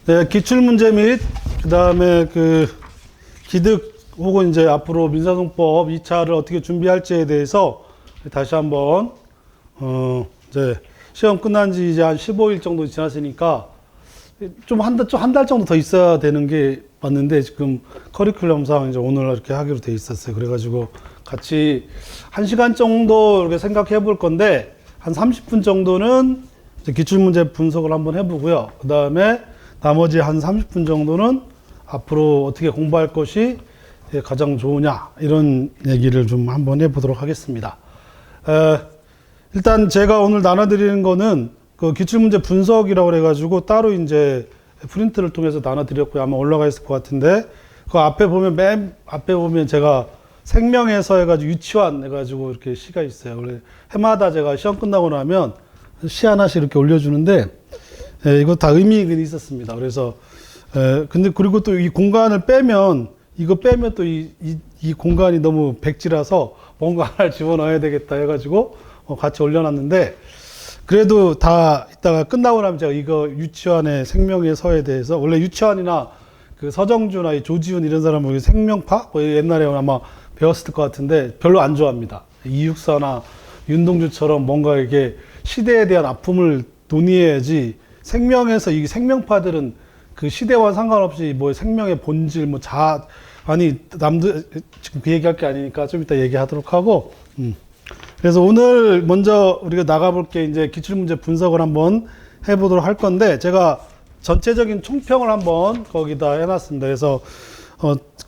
네, 기출문제 및 그다음에 그 기득 혹은 이제 앞으로 민사소송법 2차를 어떻게 준비할지에 대해서 다시 한번 이제 시험 끝난 지 이제 한 15일 정도 지났으니까 좀 한 달 정도 더 있어야 되는 게 맞는데, 지금 커리큘럼상 이제 오늘 이렇게 하기로 돼 있었어요. 그래가지고 같이 1시간 정도 이렇게 생각해 볼 건데, 한 30분 정도는 이제 기출문제 분석을 한번 해보고요. 그 다음에 나머지 한 30분 정도는 앞으로 어떻게 공부할 것이 가장 좋으냐, 이런 얘기를 좀 한번 해보도록 하겠습니다. 일단 제가 오늘 나눠드리는 거는 그 기출문제 분석이라고 그래가지고 따로 이제 프린트를 통해서 나눠드렸고요. 아마 올라가 있을 것 같은데, 그 앞에 보면, 맨 앞에 보면 제가 생명에서 해가지고 유치원 해가지고 이렇게 시가 있어요. 원래 해마다 제가 시험 끝나고 나면 시 하나씩 이렇게 올려주는데, 이거 다 의미가 있었습니다. 그래서, 근데 그리고 또 이 공간을 빼면, 이거 빼면 또 이 공간이 너무 백지라서 뭔가 하나를 집어넣어야 되겠다 해가지고 같이 올려놨는데, 그래도 다 이따가 끝나고 나면 제가 이거 유치원의 생명의 서에 대해서, 원래 유치원이나 그 서정주나 이 조지훈 이런 사람은 생명파? 옛날에 아마 배웠을 것 같은데 별로 안 좋아합니다. 이육사나 윤동주처럼 뭔가 이게 시대에 대한 아픔을 논의해야지, 생명에서 이 생명파들은 그 시대와 상관없이 뭐 생명의 본질, 뭐 아니, 남들 지금 그 얘기할 게 아니니까 좀 이따 얘기하도록 하고, 그래서 오늘 먼저 우리가 나가볼 게 이제 기출문제 분석을 한번 해보도록 할 건데, 제가 전체적인 총평을 한번 거기다 해놨습니다. 그래서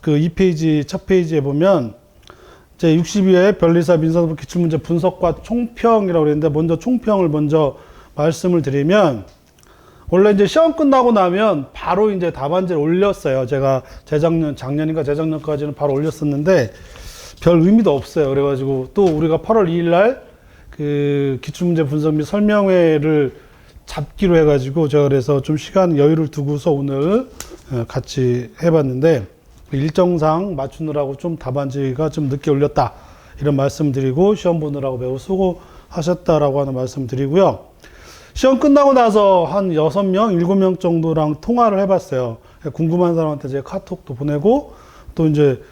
그 2페이지 첫 페이지에 보면 제 62회 변리사 민사소송 기출문제 분석과 총평이라고 그랬는데, 먼저 총평을 먼저 말씀을 드리면, 원래 이제 시험 끝나고 나면 바로 이제 답안지를 올렸어요. 제가 작년인가 재작년까지는 바로 올렸었는데 별 의미도 없어요. 그래가지고 또 우리가 8월 2일 날 그 기출문제 분석 및 설명회를 잡기로 해가지고, 제가 그래서 좀 시간 여유를 두고서 오늘 같이 해봤는데, 일정상 맞추느라고 좀 답안지가 좀 늦게 올렸다, 이런 말씀 드리고, 시험 보느라고 매우 수고하셨다라고 하는 말씀 드리고요. 시험 끝나고 나서 한 6명, 7명 정도랑 통화를 해봤어요. 궁금한 사람한테 제가 카톡도 보내고, 또 이제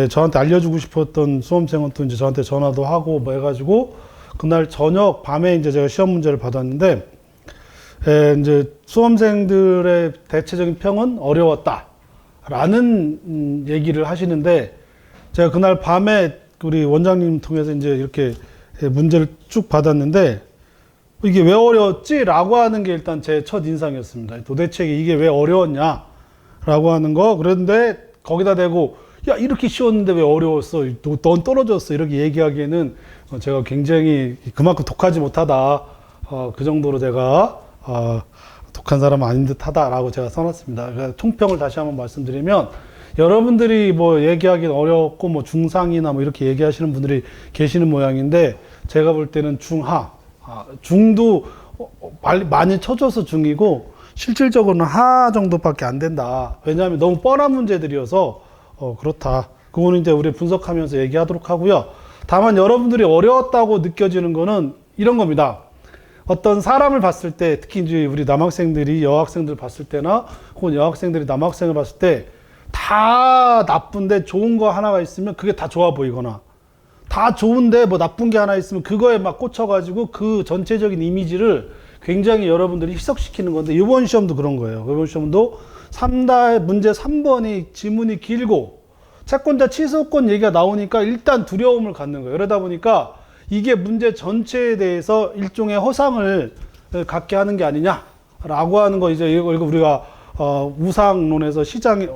저한테 알려주고 싶었던 수험생은 또 이제 저한테 전화도 하고 뭐 해가지고, 그날 저녁 밤에 이제 제가 시험 문제를 받았는데, 이제 수험생들의 대체적인 평은 어려웠다 라는 얘기를 하시는데, 제가 그날 밤에 우리 원장님 통해서 이제 이렇게 문제를 쭉 받았는데, 이게 왜 어려웠지? 라고 하는 게 일단 제 첫 인상이었습니다. 도대체 이게 왜 어려웠냐? 라고 하는 거. 그런데 거기다 대고, 야, 이렇게 쉬웠는데 왜 어려웠어? 넌 떨어졌어. 이렇게 얘기하기에는 제가 굉장히 그만큼 독하지 못하다. 그 정도로 제가 독한 사람은 아닌 듯 하다라고 제가 써놨습니다. 그러니까 총평을 다시 한번 말씀드리면, 여러분들이 뭐 얘기하기는 어렵고 뭐 중상이나 뭐 이렇게 얘기하시는 분들이 계시는 모양인데, 제가 볼 때는 중하, 중도 많이 쳐줘서 중이고, 실질적으로는 하 정도밖에 안 된다. 왜냐하면 너무 뻔한 문제들이어서 그렇다. 그거는 이제 우리 분석하면서 얘기하도록 하고요. 다만 여러분들이 어려웠다고 느껴지는 거는 이런 겁니다. 어떤 사람을 봤을 때, 특히 이제 우리 남학생들이 여학생들 봤을 때나, 혹은 여학생들이 남학생을 봤을 때, 다 나쁜데 좋은 거 하나가 있으면 그게 다 좋아 보이거나, 다 좋은데 뭐 나쁜 게 하나 있으면 그거에 막 꽂혀가지고 그 전체적인 이미지를 굉장히 여러분들이 희석시키는 건데, 이번 시험도 그런 거예요. 이번 시험도 문제 3번이 지문이 길고 채권자 취소권 얘기가 나오니까 일단 두려움을 갖는 거예요. 그러다 보니까 이게 문제 전체에 대해서 일종의 허상을 갖게 하는 게 아니냐라고 하는 거, 이제 이거 우리가 우상론에서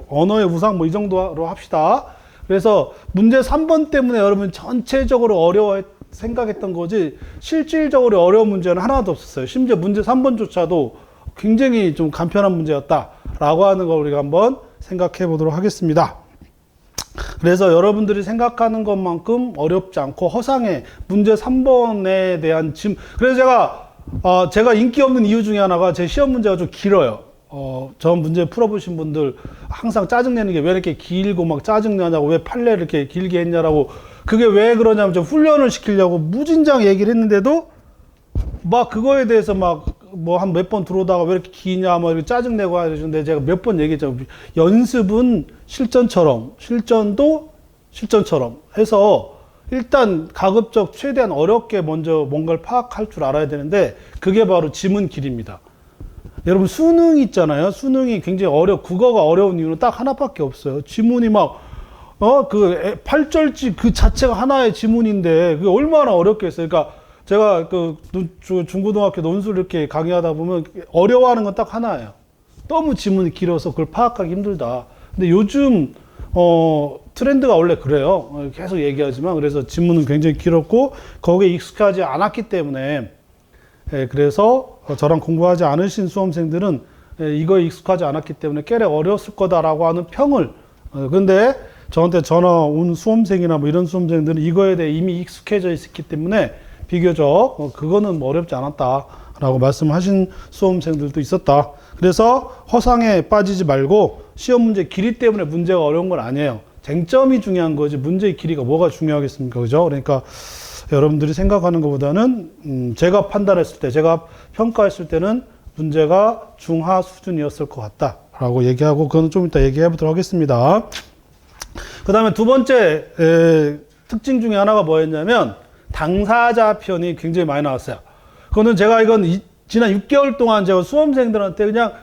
언어의 우상 뭐 이 정도로 합시다. 그래서 문제 3번 때문에 여러분 전체적으로 어려워 생각했던 거지, 실질적으로 어려운 문제는 하나도 없었어요. 심지어 문제 3번조차도 굉장히 좀 간편한 문제였다라고 하는 거 우리가 한번 생각해 보도록 하겠습니다. 그래서 여러분들이 생각하는 것만큼 어렵지 않고 허상의 문제 3번에 대한 그래서 제가 인기 없는 이유 중에 하나가 제 시험 문제가 좀 길어요. 저 문제 풀어보신 분들 항상 짜증내는 게, 왜 이렇게 길고 막 짜증나냐고, 왜 판례를 이렇게 길게 했냐라고, 그게 왜 그러냐면 좀 훈련을 시키려고 무진장 얘기를 했는데도 막 그거에 대해서 막 뭐 한 몇 번 들어오다가 왜 이렇게 기냐 뭐 이렇게 짜증내고 하는데 제가 몇 번 얘기했죠. 연습은 실전도 실전처럼 해서 일단 가급적 최대한 어렵게 먼저 뭔가를 파악할 줄 알아야 되는데 그게 바로 지문길입니다. 여러분 수능 있잖아요. 수능이 굉장히 국어가 어려운 이유는 딱 하나밖에 없어요. 지문이 그 8절지 그 자체가 하나의 지문인데 그게 얼마나 어렵겠어요. 그러니까 제가 그 중고등학교 논술 이렇게 강의하다 보면 어려워하는 건 딱 하나예요. 너무 지문이 길어서 그걸 파악하기 힘들다. 근데 요즘 트렌드가 원래 그래요. 계속 얘기하지만 그래서 지문은 굉장히 길었고 거기에 익숙하지 않았기 때문에 그래서 저랑 공부하지 않으신 수험생들은 이거에 익숙하지 않았기 때문에 꽤나 어려웠을 거다라고 하는 평을 근데 저한테 전화 온 수험생이나 뭐 이런 수험생들은 이거에 대해 이미 익숙해져 있었기 때문에 비교적 그거는 뭐 어렵지 않았다라고 말씀하신 수험생들도 있었다. 그래서 허상에 빠지지 말고 시험 문제 길이 때문에 문제가 어려운 건 아니에요. 쟁점이 중요한 거지 문제의 길이가 뭐가 중요하겠습니까? 그죠? 그러니까 여러분들이 생각하는 것보다는 제가 판단했을 때, 제가 평가했을 때는 문제가 중하 수준이었을 것 같다라고 얘기하고 그건 좀 이따 얘기해 보도록 하겠습니다. 그 다음에 두 번째 특징 중에 하나가 뭐였냐면 당사자 편이 굉장히 많이 나왔어요. 그거는 제가 지난 6개월 동안 제가 수험생들한테 그냥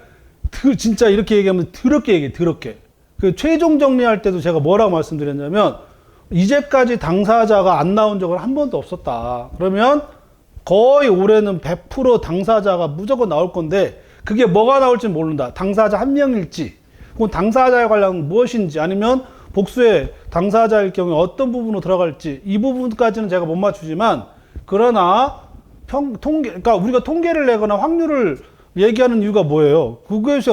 진짜 이렇게 얘기하면 더럽게 얘기해, 더럽게. 그 최종 정리할 때도 제가 뭐라고 말씀드렸냐면 이제까지 당사자가 안 나온 적은 한 번도 없었다. 그러면 거의 올해는 100% 당사자가 무조건 나올 건데 그게 뭐가 나올지 모른다. 당사자 한 명일지 혹은 당사자에 관련 무엇인지 아니면 복수의 당사자일 경우에 어떤 부분으로 들어갈지 이 부분까지는 제가 못 맞추지만 그러나 그러니까 우리가 통계를 내거나 확률을 얘기하는 이유가 뭐예요? 그것이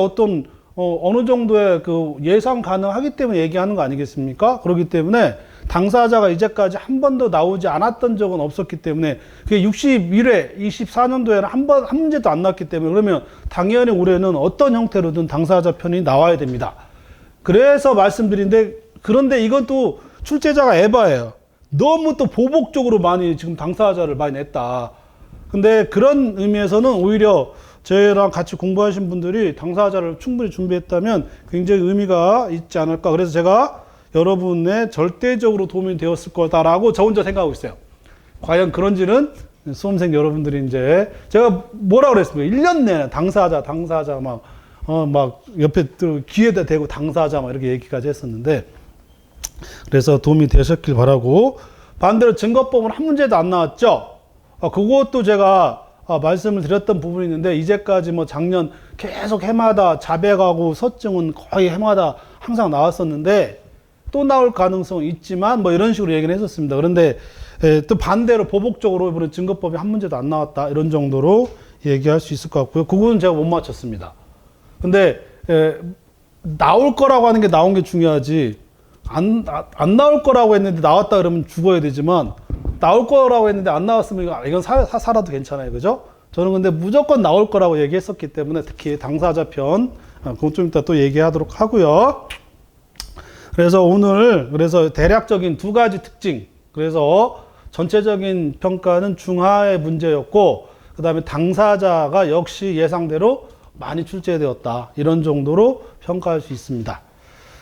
어느 정도의 그 예상 가능하기 때문에 얘기하는 거 아니겠습니까? 그렇기 때문에 당사자가 이제까지 한 번도 나오지 않았던 적은 없었기 때문에 그게 61회 24년도에는 한 문제도 안 나왔기 때문에 그러면 당연히 올해는 어떤 형태로든 당사자 편이 나와야 됩니다. 그래서 말씀드린데 그런데 이건 또 출제자가 에바예요. 너무 또 보복적으로 많이 지금 당사자를 많이 냈다. 근데 그런 의미에서는 오히려 저랑 같이 공부하신 분들이 당사자를 충분히 준비했다면 굉장히 의미가 있지 않을까. 그래서 제가 여러분의 절대적으로 도움이 되었을 거다라고 저 혼자 생각하고 있어요. 과연 그런지는 수험생 여러분들이 이제 제가 뭐라 그랬습니까? 1년 내내 당사자 막 옆에 귀에다 대고 당사자 막 이렇게 얘기까지 했었는데 그래서 도움이 되셨길 바라고 반대로 증거법은 한 문제도 안 나왔죠. 그것도 제가 말씀을 드렸던 부분이 있는데 이제까지 뭐 작년 계속 해마다 자백하고 서증은 거의 해마다 항상 나왔었는데 또 나올 가능성은 있지만 뭐 이런 식으로 얘기를 했었습니다. 그런데 또 반대로 보복적으로 이번에 증거법이 한 문제도 안 나왔다 이런 정도로 얘기할 수 있을 것 같고요. 그거는 제가 못 맞췄습니다. 근데 나올 거라고 하는 게 나온 게 중요하지 안 나올 거라고 했는데 나왔다 그러면 죽어야 되지만 나올 거라고 했는데 안 나왔으면 이건 살아도 괜찮아요. 그죠? 저는 근데 무조건 나올 거라고 얘기했었기 때문에 특히 당사자 편 그건 좀 이따 또 얘기하도록 하고요. 그래서 오늘 대략적인 두 가지 특징 그래서 전체적인 평가는 중하의 문제였고 그 다음에 당사자가 역시 예상대로 많이 출제되었다 이런 정도로 평가할 수 있습니다.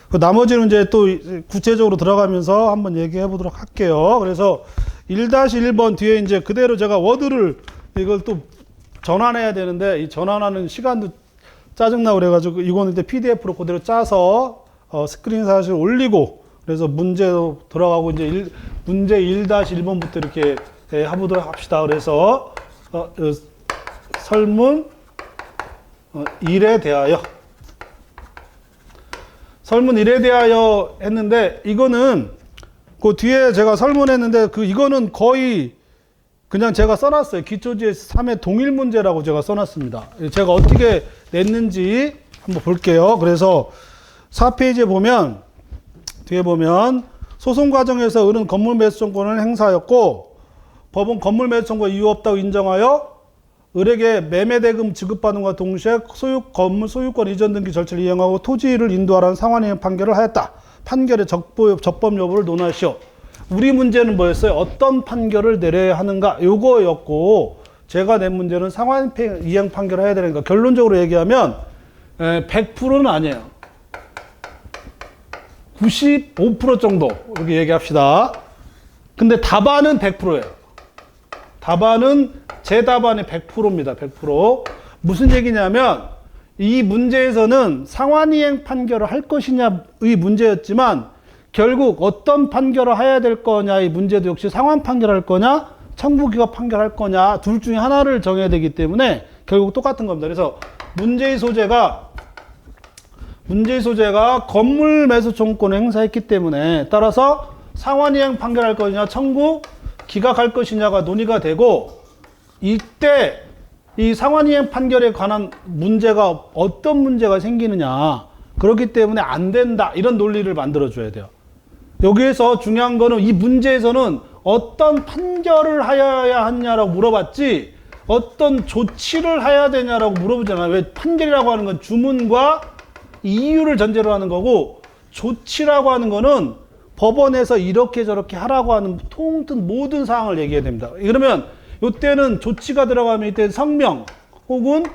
그 나머지는 이제 또 구체적으로 들어가면서 한번 얘기해 보도록 할게요. 그래서 1-1번 뒤에 이제 그대로 제가 워드를 이걸 또 전환해야 되는데 이 전환하는 시간도 짜증나고 그래가지고 이거는 이제 PDF로 그대로 짜서 스크린샷을 올리고 그래서 문제도 들어가고 이제 문제 1-1번부터 이렇게 해보도록 합시다. 그래서 설문 1에 대하여 설문 1에 대하여 했는데 이거는 그 뒤에 제가 설문했는데 이거는 거의 그냥 제가 써놨어요. 기초GS 3의 동일 문제라고 제가 써놨습니다. 제가 어떻게 냈는지 한번 볼게요. 그래서 4페이지에 보면 뒤에 보면 소송 과정에서 을은 건물 매수 청구권을 행사하였고 법원 건물 매수 청구가 이유 없다고 인정하여 을에게 매매 대금 지급받는과 동시에 건물 소유권 이전 등기 절차를 이행하고 토지를 인도하라는 상환이행 판결을 하였다. 판결의 적법 여부를 논하시오. 우리 문제는 뭐였어요? 어떤 판결을 내려야 하는가? 요거였고 제가 낸 문제는 상환이행 판결을 해야 되니까 결론적으로 얘기하면 100%는 아니에요. 95% 정도 이렇게 얘기합시다. 근데 답안은 100%예요. 답안은 제 답안이 100%입니다. 100%. 무슨 얘기냐면 이 문제에서는 상환이행 판결을 할 것이냐의 문제였지만 결국 어떤 판결을 해야 될 거냐 이 문제도 역시 상환 판결할 거냐 청구기각 판결할 거냐 둘 중에 하나를 정해야 되기 때문에 결국 똑같은 겁니다. 그래서 문제의 소재가 건물 매수 청구권을 행사했기 때문에 따라서 상환이행 판결할 것이냐 청구 기각할 것이냐가 논의가 되고 이때 이 상환이행 판결에 관한 문제가 어떤 문제가 생기느냐 그렇기 때문에 안 된다 이런 논리를 만들어 줘야 돼요. 여기에서 중요한 거는 이 문제에서는 어떤 판결을 하여야 하냐라고 물어봤지 어떤 조치를 해야 되냐라고 물어보잖아요. 왜 판결이라고 하는 건 주문과 이유를 전제로 하는 거고 조치라고 하는 거는 법원에서 이렇게 저렇게 하라고 하는 통틀 모든 사항을 얘기해야 됩니다. 그러면 이때는 조치가 들어가면 이때 성명 혹은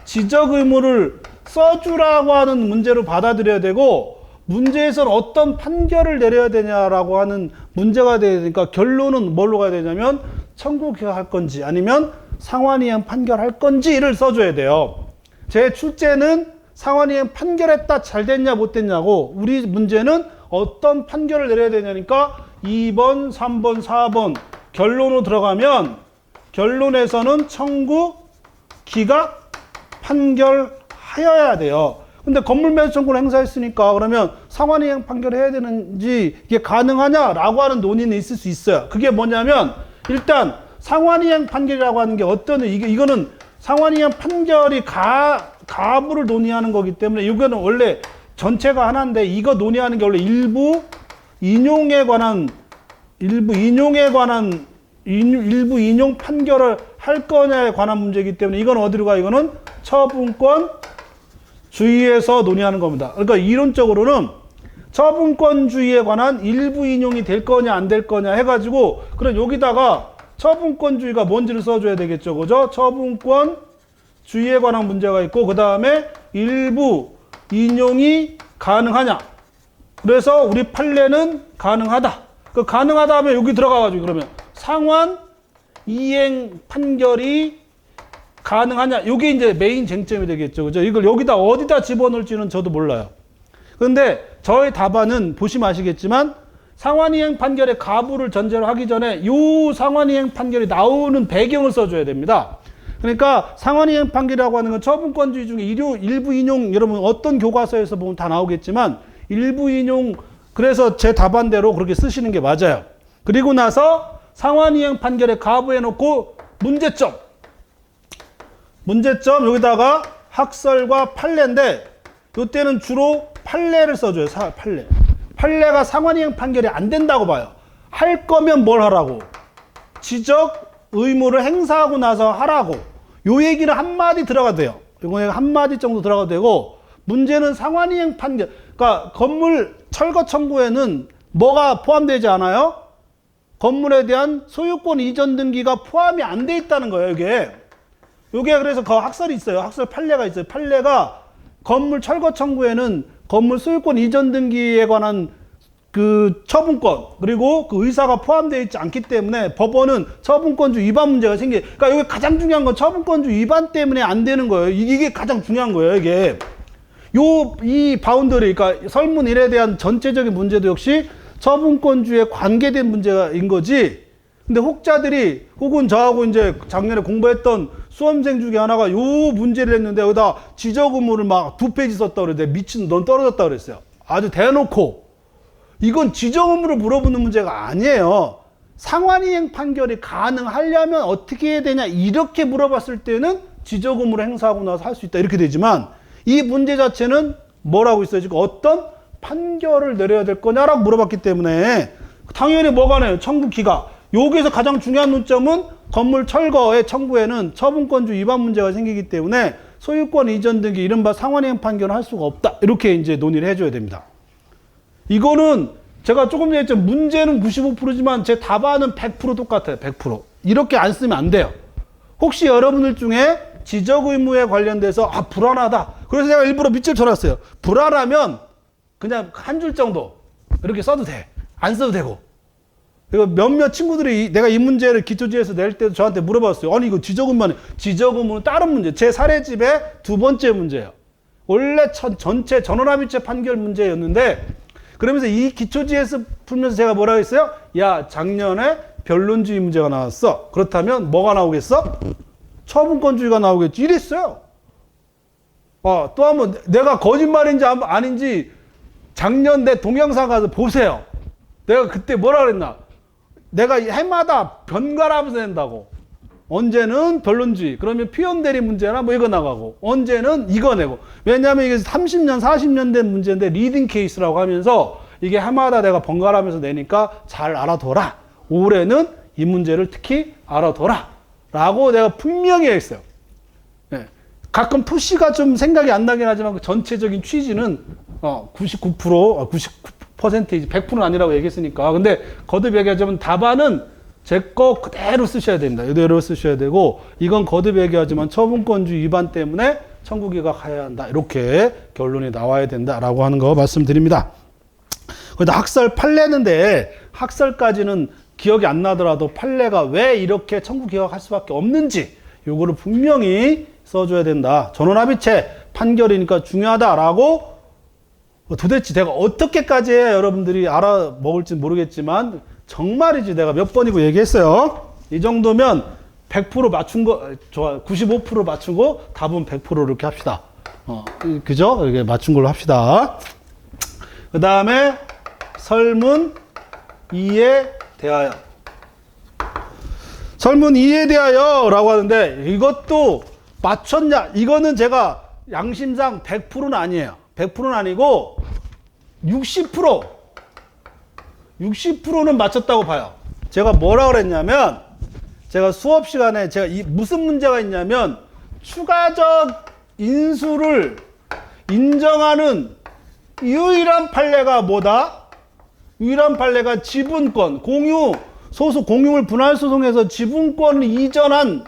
지적 의무를 써주라고 하는 문제로 받아들여야 되고 문제에서는 어떤 판결을 내려야 되냐라고 하는 문제가 되니까 결론은 뭘로 가야 되냐면 청구 기각할 건지 아니면 상환이행 판결할 건지를 써줘야 돼요. 제 출제는 상환이행 판결했다 잘 됐냐 못 됐냐고 우리 문제는 어떤 판결을 내려야 되냐니까 2번, 3번, 4번 결론으로 들어가면 결론에서는 청구 기각 판결하여야 돼요. 근데 건물 매수 청구를 행사했으니까 그러면 상환이행 판결해야 되는지 이게 가능하냐라고 하는 논의는 있을 수 있어요. 그게 뭐냐면 일단 상환이행 판결이라고 하는 게 어떤 이거는 상환이행 판결이 가부를 논의하는 거기 때문에 이거는 원래 전체가 하나인데 이거 논의하는 게 원래 일부 인용 판결을 할 거냐에 관한 문제이기 때문에 이건 어디로 가? 이거는 처분권 주의에서 논의하는 겁니다. 그러니까 이론적으로는 처분권주의에 관한 일부 인용이 될 거냐 안 될 거냐 해가지고 그럼 여기다가 처분권주의가 뭔지를 써줘야 되겠죠. 그죠? 처분권주의에 관한 문제가 있고 그 다음에 일부 인용이 가능하냐. 그래서 우리 판례는 가능하다. 그 가능하다 하면 여기 들어가가지고 그러면 상환 이행 판결이 가능하냐? 이게 이제 메인 쟁점이 되겠죠. 그죠? 이걸 여기다 어디다 집어넣을지는 저도 몰라요. 그런데 저의 답안은 보시면 아시겠지만 상환이행 판결의 가부를 전제로 하기 전에 이 상환이행 판결이 나오는 배경을 써줘야 됩니다. 그러니까 상환이행 판결이라고 하는 건 처분권주의 중에 일부 인용 여러분 어떤 교과서에서 보면 다 나오겠지만 일부 인용 그래서 제 답안대로 그렇게 쓰시는 게 맞아요. 그리고 나서 상환이행 판결의 가부해 놓고 문제점 여기다가 학설과 판례인데 이때는 주로 판례를 써줘요. 판례가 상환이행 판결이 안 된다고 봐요. 할 거면 뭘 하라고? 지적 의무를 행사하고 나서 하라고. 요 얘기는 한마디 들어가도 돼요. 이거 한마디 정도 들어가도 되고 문제는 상환이행 판결 그러니까 건물 철거 청구에는 뭐가 포함되지 않아요? 건물에 대한 소유권 이전 등기가 포함이 안 돼 있다는 거예요. 이게 그래서 그 학설이 있어요. 학설 판례가 있어요. 판례가 건물 철거 청구에는 건물 소유권 이전 등기에 관한 그 처분권 그리고 그 의사가 포함되어 있지 않기 때문에 법원은 처분권주 위반 문제가 그러니까 여기 가장 중요한 건 처분권주 위반 때문에 안 되는 거예요. 이게 가장 중요한 거예요. 이 바운더리 그러니까 설문 1에 대한 전체적인 문제도 역시 처분권주에 관계된 문제인 거지. 근데 혹자들이 혹은 저하고 이제 작년에 공부했던 수험생 중에 하나가 요 문제를 했는데 여기다 지적 의무를 막 2페이지 썼다 그랬는데 미친 넌 떨어졌다 그랬어요. 아주 대놓고. 이건 지적 의무를 물어보는 문제가 아니에요. 상환이행 판결이 가능하려면 어떻게 해야 되냐 이렇게 물어봤을 때는 지적 의무를 행사하고 나서 할 수 있다 이렇게 되지만 이 문제 자체는 뭐라고 있어요? 지금 어떤 판결을 내려야 될 거냐라고 물어봤기 때문에 당연히 뭐가 나요? 청구 기각. 여기에서 가장 중요한 논점은 건물 철거의 청구에는 처분권주 위반 문제가 생기기 때문에 소유권 이전 등기 이른바 상환이행 판결을 할 수가 없다. 이렇게 이제 논의를 해줘야 됩니다. 이거는 제가 조금 전에 했죠. 문제는 95%지만 제 답안은 100% 똑같아요. 100%. 이렇게 안 쓰면 안 돼요. 혹시 여러분들 중에 지적 의무에 관련돼서 불안하다. 그래서 제가 일부러 밑줄 쳐놨어요. 불안하면 그냥 한 줄 정도 이렇게 써도 돼. 안 써도 되고. 그리고 몇몇 친구들이 내가 이 문제를 기초지에서 낼 때도 저한테 물어봤어요. 아니 이거 지적 의무는 다른 문제. 제 사례집의 두 번째 문제예요. 원래 전체 전원합의체 판결 문제였는데 그러면서 이 기초지에서 풀면서 제가 뭐라고 했어요? 야, 작년에 변론주의 문제가 나왔어. 그렇다면 뭐가 나오겠어? 처분권주의가 나오겠지. 이랬어요. 또 한번 내가 거짓말인지 아닌지 작년 내 동영상 가서 보세요. 내가 그때 뭐라 그랬나? 내가 해마다 번갈아가면서 낸다고. 언제는 변론주의, 그러면 표현대리 문제나 뭐 이거 나가고, 언제는 이거 내고. 왜냐하면 이게 30년, 40년 된 문제인데 리딩 케이스라고 하면서 이게 해마다 내가 번갈아가면서 내니까 잘 알아둬라. 올해는 이 문제를 특히 알아둬라. 라고 내가 분명히 했어요. 예. 가끔 토시가 좀 생각이 안 나긴 하지만 그 전체적인 취지는 99%, 99%이지 100%는 아니라고 얘기했으니까. 근데 거듭 얘기하자면 답안은 제 거 그대로 쓰셔야 됩니다. 이대로 쓰셔야 되고, 이건 거듭 얘기하지만 처분권주의 위반 때문에 청구기가 가야 한다. 이렇게 결론이 나와야 된다라고 하는 거 말씀드립니다. 그런데 학설 판례인데 학설까지는 기억이 안 나더라도 판례가 왜 이렇게 청구기각할 가 수밖에 없는지 요거를 분명히 써줘야 된다. 전원합의체 판결이니까 중요하다라고. 도대체 내가 어떻게까지 해야 여러분들이 알아먹을지 모르겠지만 정말이지 내가 몇 번이고 얘기했어요. 이 정도면 100% 맞춘 거, 좋아. 95% 맞추고 답은 100% 이렇게 합시다. 그죠? 이렇게 맞춘 걸로 합시다. 그 다음에 설문 2에 대하여. 설문 2에 대하여 라고 하는데 이것도 맞췄냐? 이거는 제가 양심상 100%는 아니에요. 100%는 아니고 60%는 맞췄다고 봐요. 제가 뭐라 그랬냐면, 제가 수업 시간에 제가 무슨 문제가 있냐면, 추가적 인수를 인정하는 유일한 판례가 뭐다? 유일한 판례가 지분권, 공유물 분할 소송에서 지분권을 이전한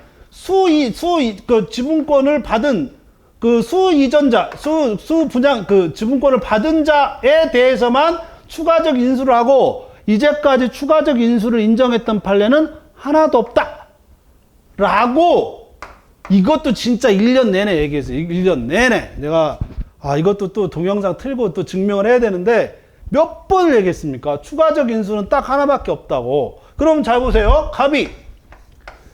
그 지분권을 받은 그 수이전자, 수분양, 그 지분권을 받은 자에 대해서만 추가적 인수를 하고, 이제까지 추가적 인수를 인정했던 판례는 하나도 없다. 라고, 이것도 진짜 1년 내내 얘기했어요. 1년 내내. 내가, 이것도 또 동영상 틀고 또 증명을 해야 되는데, 몇 번을 얘기했습니까? 추가적 인수는 딱 하나밖에 없다고. 그럼 잘 보세요. 갑이,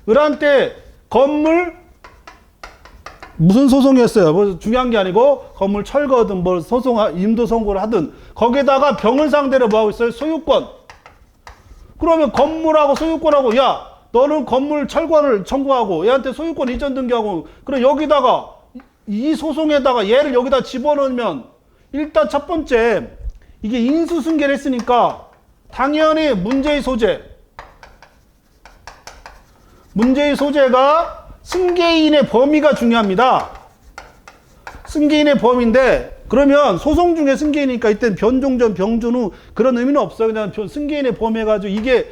을한테 건물, 무슨 소송이었어요? 뭐 중요한 게 아니고 건물 철거든 뭘 임도 선고를 하든 거기다가 병을 상대로 뭐 하고 있어요? 소유권. 그러면 건물하고 소유권하고 야 너는 건물 철거를 청구하고 얘한테 소유권 이전 등기하고 그럼 여기다가 이 소송에다가 얘를 여기다 집어넣으면 일단 첫 번째 이게 인수승계를 했으니까 당연히 문제의 소재가 승계인의 범위가 중요합니다. 승계인의 범위인데 그러면 소송 중에 승계이니까 이때는 변종전, 병준 후 그런 의미는 없어요. 그냥 승계인의 범위 해가지고 이게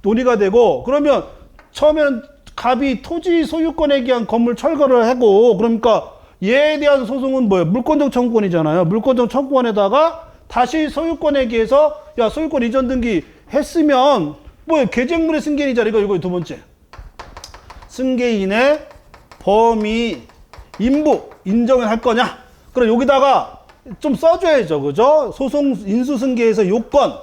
논의가 되고 그러면 처음에는 갑이 토지 소유권에 기한 건물 철거를 하고 그러니까 얘에 대한 소송은 뭐예요? 물권적 청구권이잖아요. 물권적 청구권에다가 다시 소유권에 기해서 야 소유권 이전 등기 했으면 뭐 계쟁물의 승계인이잖아. 이거 두 번째. 승계인의 범위 인부 인정을 할 거냐? 그럼 여기다가 좀 써줘야죠. 그죠? 소송 인수승계에서 요건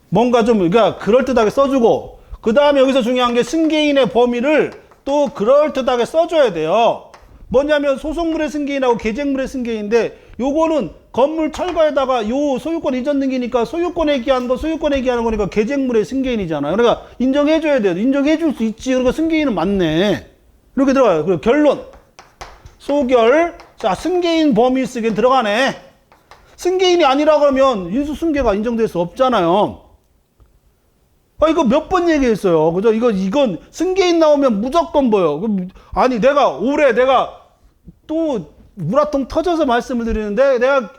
뭔가 좀 그러니까 그럴듯하게 써주고 그 다음에 여기서 중요한 게 승계인의 범위를 또 그럴듯하게 써줘야 돼요. 뭐냐면 소송물의 승계인하고 계쟁물의 승계인인데 요거는 건물 철거에다가 요 소유권 이전 등기니까 소유권에 기한 거니까 계쟁물의 승계인이잖아요. 그러니까 인정해줘야 돼요. 인정해줄 수 있지. 그러니까 승계인은 맞네. 이렇게 들어가요. 그리고 결론. 소결. 자, 승계인 범위 쓰기엔 들어가네. 승계인이 아니라 그러면 인수승계가 인정될 수 없잖아요. 이거 몇 번 얘기했어요. 그죠? 이건 승계인 나오면 무조건 뭐요? 아니, 올해 내가 또 우라통 터져서 말씀을 드리는데 내가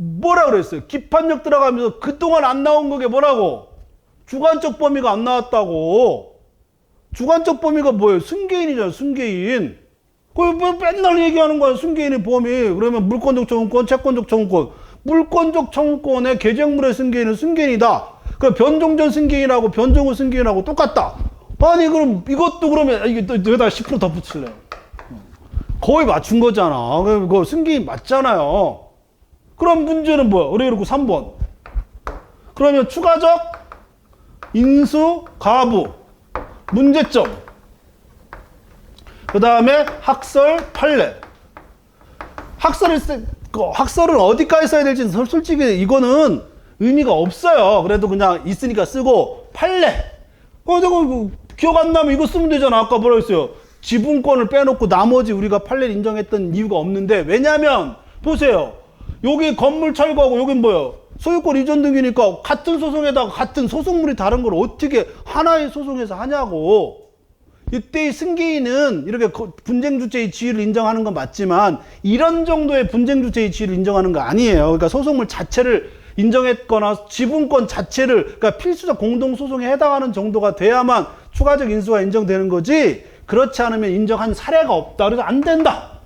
뭐라 그랬어요? 기판력 들어가면서 그동안 안 나온 거게 뭐라고? 주관적 범위가 안 나왔다고. 주관적 범위가 뭐예요? 승계인이잖아, 승계인. 그걸 뭐 맨날 얘기하는 거야, 승계인의 범위. 그러면 물권적 청구권, 채권적 청구권. 물권적 청구권의 계정물의 승계인은 승계인이다. 그럼 변종전 승계인하고 변종 후 승계인하고 똑같다. 아니, 그럼 이것도 그러면, 이게 또 여기다 10% 덧붙일래. 거의 맞춘 거잖아. 그거 승계인 맞잖아요. 그럼 문제는 뭐야? 그래놓고 3번. 그러면 추가적 인수, 가부. 문제점. 그 다음에 학설, 판례. 학설은 어디까지 써야 될지 솔직히 이거는 의미가 없어요. 그래도 그냥 있으니까 쓰고. 판례. 내가 기억 안 나면 이거 쓰면 되잖아. 아까 뭐라 했어요? 지분권을 빼놓고 나머지 우리가 판례를 인정했던 이유가 없는데, 왜냐면 보세요. 여기 건물 철거하고 여긴 뭐예요? 소유권 이전 등기니까 같은 소송에다가 같은 소송물이 다른 걸 어떻게 하나의 소송에서 하냐고. 이때의 승계인은 이렇게 분쟁 주체의 지위를 인정하는 건 맞지만 이런 정도의 분쟁 주체의 지위를 인정하는 거 아니에요. 그러니까 소송물 자체를 인정했거나 지분권 자체를, 그러니까 필수적 공동 소송에 해당하는 정도가 돼야만 추가적 인수가 인정되는 거지. 그렇지 않으면 인정한 사례가 없다. 그래서 안 된다.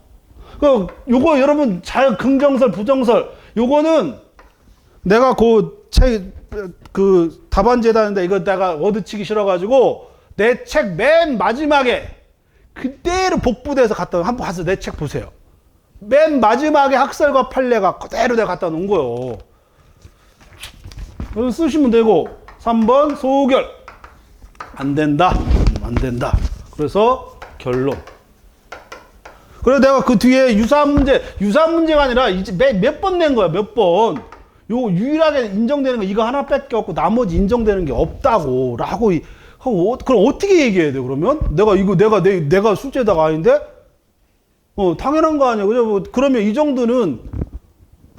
요거 여러분 잘 긍정설, 부정설. 요거는 내가 그 답안지에다 하는데 이거 내가 워드 치기 싫어가지고 내 책 맨 마지막에 그대로 복부돼서 한번 가서 내 책 보세요. 맨 마지막에 학설과 판례가 그대로 내가 갖다 놓은 거예요. 그래서 쓰시면 되고. 3번 소결. 안 된다. 안 된다. 그래서 결론. 그래서 내가 그 뒤에 유사문제가 아니라 이제 몇 번 낸 거야, 몇 번. 요 유일하게 인정되는 거 이거 하나밖에 없고 나머지 인정되는 게 없다고. 라고. 그럼 어떻게 얘기해야 돼, 그러면? 내가 숙제다가 아닌데? 당연한 거 아니야. 그죠? 그러면 이 정도는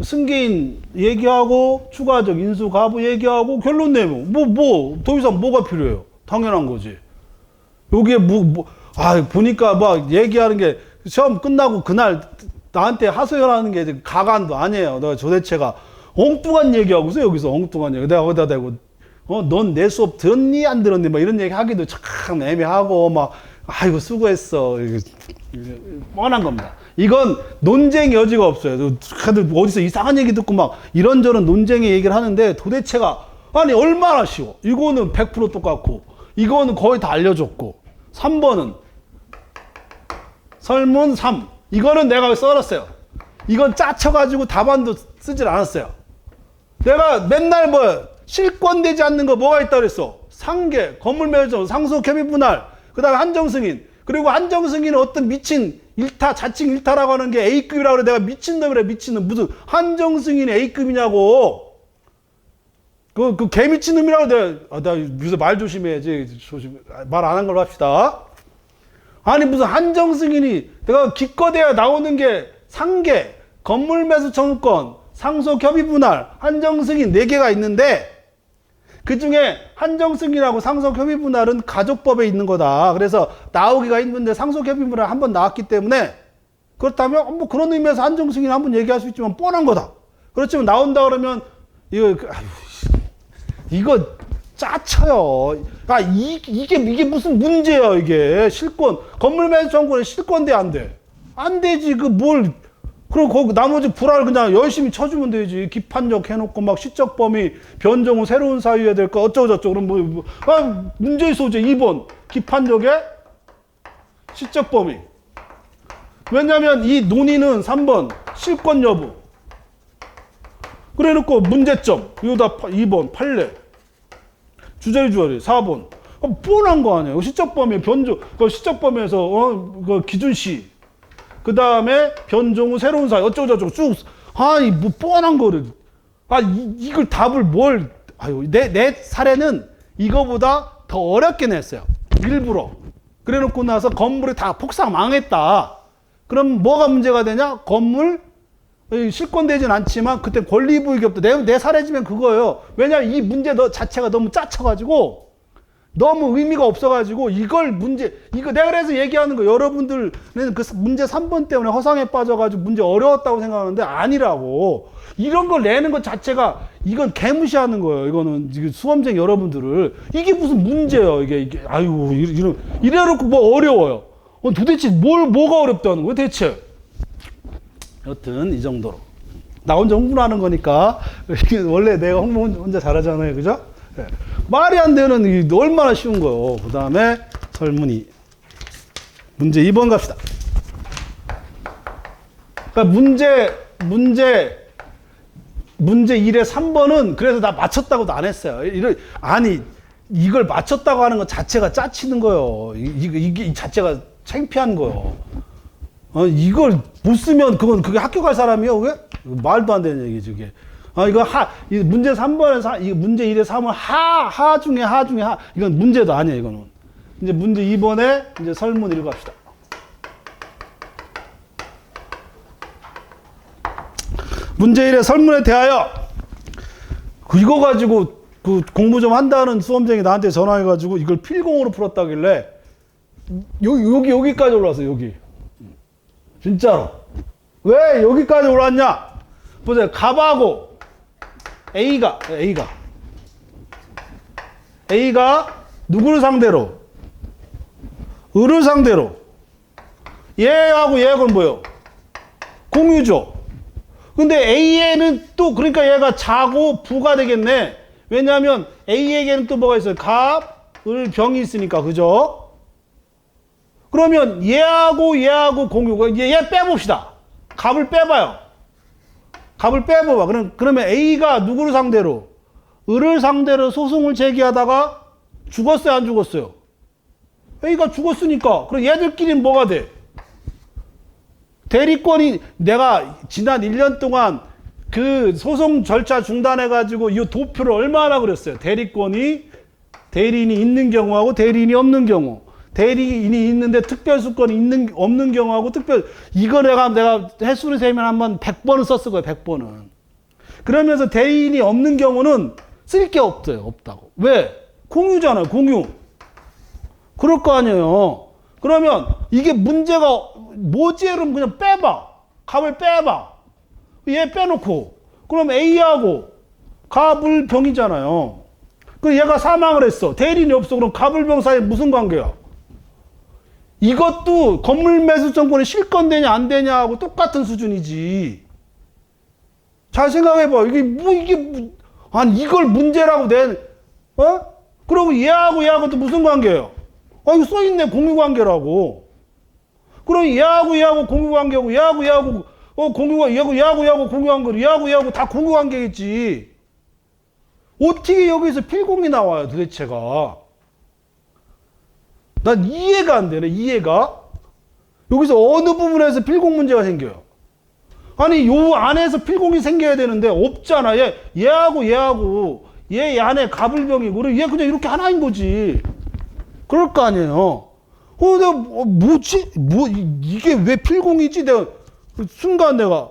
승계인 얘기하고, 추가적 인수 가부 얘기하고, 결론 내면. 더 이상 뭐가 필요해요? 당연한 거지. 여기에 보니까 막 얘기하는 게 시험 끝나고 그날 나한테 하소연하는 게 가관도 아니에요. 내가 도대체가 엉뚱한 얘기하고 있어, 여기서 엉뚱한 얘기. 내가 거기다 대고, 넌 내 수업 들었니? 안 들었니? 막 이런 얘기 하기도 참 애매하고, 막, 아이고, 수고했어. 뻔한 겁니다. 이건 논쟁 여지가 없어요. 다들 어디서 이상한 얘기 듣고 막 이런저런 논쟁의 얘기를 하는데 도대체가, 아니, 얼마나 쉬워. 이거는 100% 똑같고, 이거는 거의 다 알려줬고. 3번은 설문 3. 이거는 내가 써놨어요. 이건 짜쳐가지고 답안도 쓰질 않았어요. 내가 맨날 실권되지 않는 거 뭐가 있다 그랬어? 상계, 건물 매매점, 상속 협의 분할, 그 다음에 한정승인. 그리고 한정승인은 어떤 미친 일타, 자칭 일타라고 하는 게 A급이라고 그래. 내가 미친놈이래, 미친놈. 무슨 한정승인이 A급이냐고. 그 개미친놈이라고 내가 무슨 말 조심해야지. 말 안 한 걸로 합시다. 아니, 무슨 한정승인이, 내가 기껏해야 나오는 게 상계, 건물 매수 청구권, 상속 협의 분할, 한정승인 4개가 있는데, 그 중에 한정승인하고 상속 협의 분할은 가족법에 있는 거다. 그래서 나오기가 힘든데 상속 협의 분할 한번 나왔기 때문에, 그렇다면 뭐 그런 의미에서 한정승인 한번 얘기할 수 있지만 뻔한 거다. 그렇지만 나온다 그러면 이거 짜쳐요. 이게 무슨 문제야, 이게. 실권, 건물 매수 청구권에 실권돼, 안 돼? 안 되지. 그럼 거기 나머지 불알 그냥 열심히 쳐주면 되지. 기판적 해놓고 막 시적 범위, 변정 후 새로운 사유해야 될 거 어쩌고저쩌고. 그럼 문제의 소재 2번. 기판적의 시적 범위. 왜냐면 이 논의는 3번. 실권 여부. 그래 놓고 문제점. 이거 다 2번. 판례. 주제주어리 4번. 뻔한 거 아니에요. 시적 범위, 변종, 시적 범위에서 기준시. 그 다음에 변종 후 새로운 사유 어쩌고저쩌고 쭉. 뭐 뻔한 거를. 이걸 답을 내 사례는 이거보다 더 어렵게 냈어요. 일부러. 그래 놓고 나서 건물이 다 폭삭 망했다. 그럼 뭐가 문제가 되냐? 건물 실권되진 않지만 그때 권리부익이 없다. 내 사례지면 그거예요. 왜냐면 이 문제 자체가 너무 짜쳐가지고 너무 의미가 없어가지고 이거 내가 그래서 얘기하는 거, 여러분들은 그 문제 3번 때문에 허상에 빠져가지고 문제 어려웠다고 생각하는데 아니라고. 이런 걸 내는 것 자체가 이건 개무시하는 거예요. 이거는 수험생 여러분들을 이게 무슨 문제예요. 이게 아이고 이래놓고 뭐 어려워요. 도대체 뭐가 어렵다는 거예요 대체. 여튼 이 정도로 나 혼자 홍보하는 거니까 원래 내가 홍보 혼자 잘하잖아요, 그죠? 네. 말이 안 되는 이 얼마나 쉬운 거예요. 그 다음에 설문이 문제 2번 갑시다. 그러니까 문제 1에 3번은 그래서 나 맞췄다고도 안 했어요. 아니 이걸 맞췄다고 하는 것 자체가 짜치는 거예요. 이게 이 자체가 창피한 거예요. 이걸 못 쓰면 그게 학교 갈 사람이요? 그게? 말도 안 되는 얘기지, 이게. 이 문제 3번에, 이 문제 1에 3은 하 중에 하. 이건 문제도 아니에요, 이거는. 이제 문제 2번에 이제 설문 읽어갑시다. 문제 1의 설문에 대하여, 이거 가지고 공부 좀 한다는 수험생이 나한테 전화해가지고 이걸 필공으로 풀었다길래, 여기까지 올라왔어요, 여기. 진짜로. 왜 여기까지 올랐냐? 보세요. 갑하고 A가 누구를 상대로? 을을 상대로. 얘하고 얘하고는 뭐예요? 공유죠. 근데 A에는 또 그러니까 얘가 자고 부가 되겠네. 왜냐하면 A에게는 또 뭐가 있어요? 갑, 을, 병이 있으니까. 그죠? 그러면 얘하고 공유가 얘 빼봅시다. 갑을 빼봐요. 갑을 빼봐봐. 그러면 A가 누구를 상대로? 을을 상대로 소송을 제기하다가 죽었어요, 안 죽었어요? A가 죽었으니까. 그럼 얘들끼리는 뭐가 돼? 대리권이 내가 지난 1년 동안 그 소송 절차 중단해가지고 이 도표를 얼마나 그렸어요? 대리권이 대리인이 있는 경우하고 대리인이 없는 경우. 대리인이 있는데 특별수권이 없는 경우하고 이거 내가 횟수를 세면 한번 100번은 썼을 거예요, 100번은. 그러면서 대리인이 없는 경우는 쓸 게 없어요, 없다고. 왜? 공유잖아요, 공유. 그럴 거 아니에요. 그러면 이게 문제가 뭐지? 그럼 그냥 빼봐. 갑을 빼봐. 얘 빼놓고. 그럼 A하고 갑을 병이잖아요. 그럼 얘가 사망을 했어. 대리인이 없어. 그럼 갑을 병 사이에 무슨 관계야? 이것도 건물 매수증권이 실권되냐 안 되냐하고 똑같은 수준이지. 잘 생각해봐. 아니 이걸 문제라고 그리고 얘하고 또 무슨 관계예요? 이거 써있네. 공유관계라고. 그럼 얘하고 공유관계고 얘하고 공유관계, 얘하고 다 공유관계겠지. 어떻게 여기서 필공이 나와요 도대체가? 난 이해가 안 되네, 이해가. 여기서 어느 부분에서 필공 문제가 생겨요? 아니, 요 안에서 필공이 생겨야 되는데, 없잖아. 얘하고, 얘 안에 갑을병이고, 그래, 얘 그냥 이렇게 하나인 거지. 그럴 거 아니에요. 내가, 뭐지? 이게 왜 필공이지? 순간 내가,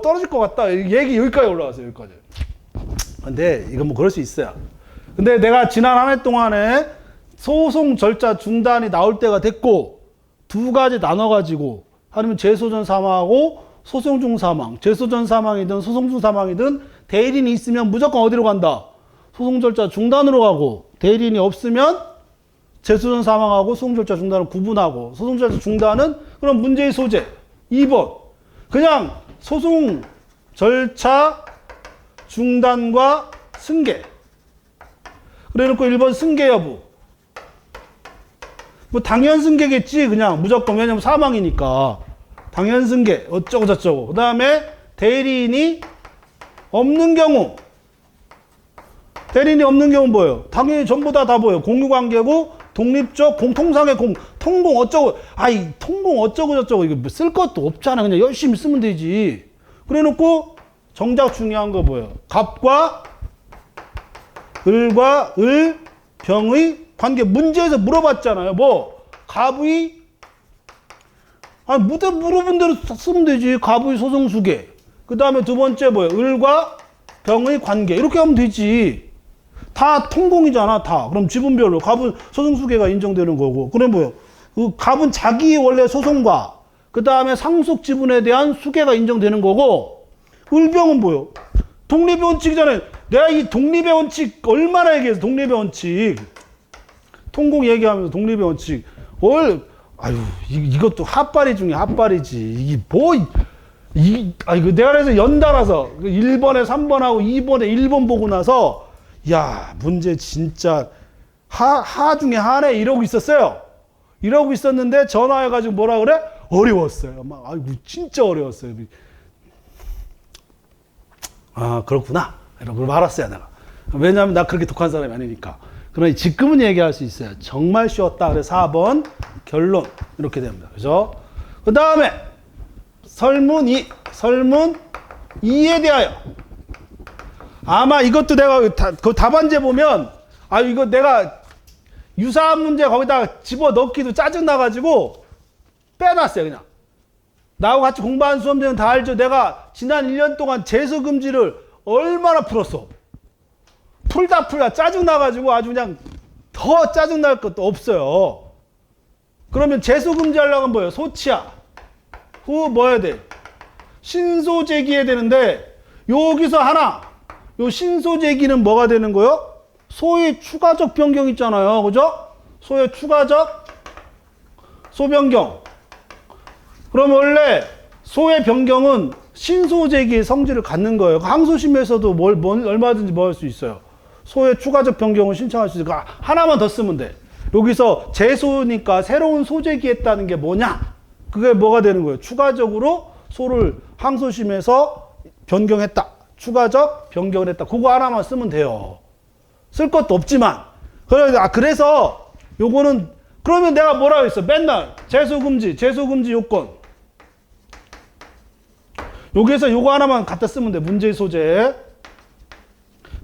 떨어질 것 같다. 얘기 여기까지 올라왔어요, 여기까지. 근데, 이건 그럴 수 있어요. 근데 내가 지난 한 해 동안에, 소송 절차 중단이 나올 때가 됐고 두 가지 나눠가지고 아니면 재소전 사망하고 소송 중 사망, 재소전 사망이든 소송 중 사망이든 대리인이 있으면 무조건 어디로 간다? 소송 절차 중단으로 가고 대리인이 없으면 재소전 사망하고 소송 절차 중단을 구분하고 소송 절차 중단은 그럼 문제의 소재 2번 그냥 소송 절차 중단과 승계 그래놓고 1번 승계 여부 당연 승계겠지 그냥 무조건 왜냐면 사망이니까 당연 승계 어쩌고 저쩌고 그 다음에 대리인이 없는 경우 뭐예요? 당연히 전부 다 뭐예요? 공유관계고 독립적 공통상의 통공 어쩌고 통공 어쩌고 저쩌고 이거 쓸 것도 없잖아 그냥 열심히 쓰면 되지 그래놓고 정작 중요한 거 뭐예요? 갑과 을과 병의 관계 문제에서 물어봤잖아요. 갑의 물어본 대로 쓰면 되지. 갑의 소송수계. 그 다음에 두 번째 뭐예요? 을과 병의 관계. 이렇게 하면 되지. 다 통공이잖아, 다. 그럼 지분별로 갑은 소송수계가 인정되는 거고. 그럼 뭐예요? 갑은 자기 원래 소송과 그 다음에 상속 지분에 대한 수계가 인정되는 거고. 을병은 뭐요? 독립의 원칙이잖아요. 내가 이 독립의 원칙 얼마나 얘기해서 독립의 원칙. 통공 얘기하면서 독립의 원칙. 아유, 이것도 핫바리 중에 핫바리지. 이게 뭐, 이거 내가 그래서 연달아서 1번에 3번하고 2번에 1번 보고 나서, 야, 문제 진짜 하 중에 하네 이러고 있었어요. 이러고 있었는데 전화해가지고 뭐라 그래? 어려웠어요. 막, 아이고, 진짜 어려웠어요. 아, 그렇구나. 이러고 말았어요, 내가. 왜냐하면 나 그렇게 독한 사람이 아니니까. 그러나 지금은 얘기할 수 있어요. 정말 쉬웠다. 그래서 4번 결론. 이렇게 됩니다. 그죠? 그 다음에 설문 2에 대하여. 아마 이것도 내가 그 답안지 보면, 아, 이거 내가 유사한 문제 거기다 집어 넣기도 짜증나가지고 빼놨어요, 그냥. 나하고 같이 공부한 수험생은 다 알죠. 내가 지난 1년 동안 재수금지를 얼마나 풀었어. 풀다 짜증나가지고 아주 그냥 더 짜증날 것도 없어요. 그러면 재수금지 하려고 하면 뭐예요? 소치야. 후 뭐 해야 돼? 신소 제기해야 되는데 여기서 하나. 요 신소 제기는 뭐가 되는 거예요? 소의 추가적 변경 있잖아요. 그죠? 소의 추가적 소변경. 그럼 원래 소의 변경은 신소제기의 성질을 갖는 거예요. 항소심에서도 얼마든지 뭐 할 수 있어요. 소의 추가적 변경을 신청할 수 있으니까 하나만 더 쓰면 돼. 여기서 재소니까 새로운 소제기했다는 게 뭐냐? 그게 뭐가 되는 거예요? 추가적으로 소를 항소심에서 변경했다. 추가적 변경을 했다. 그거 하나만 쓰면 돼요. 쓸 것도 없지만. 그래서 요거는 그러면 내가 뭐라고 했어? 맨날 재소금지 요건. 여기에서 요거 하나만 갖다 쓰면 돼. 문제의 소재.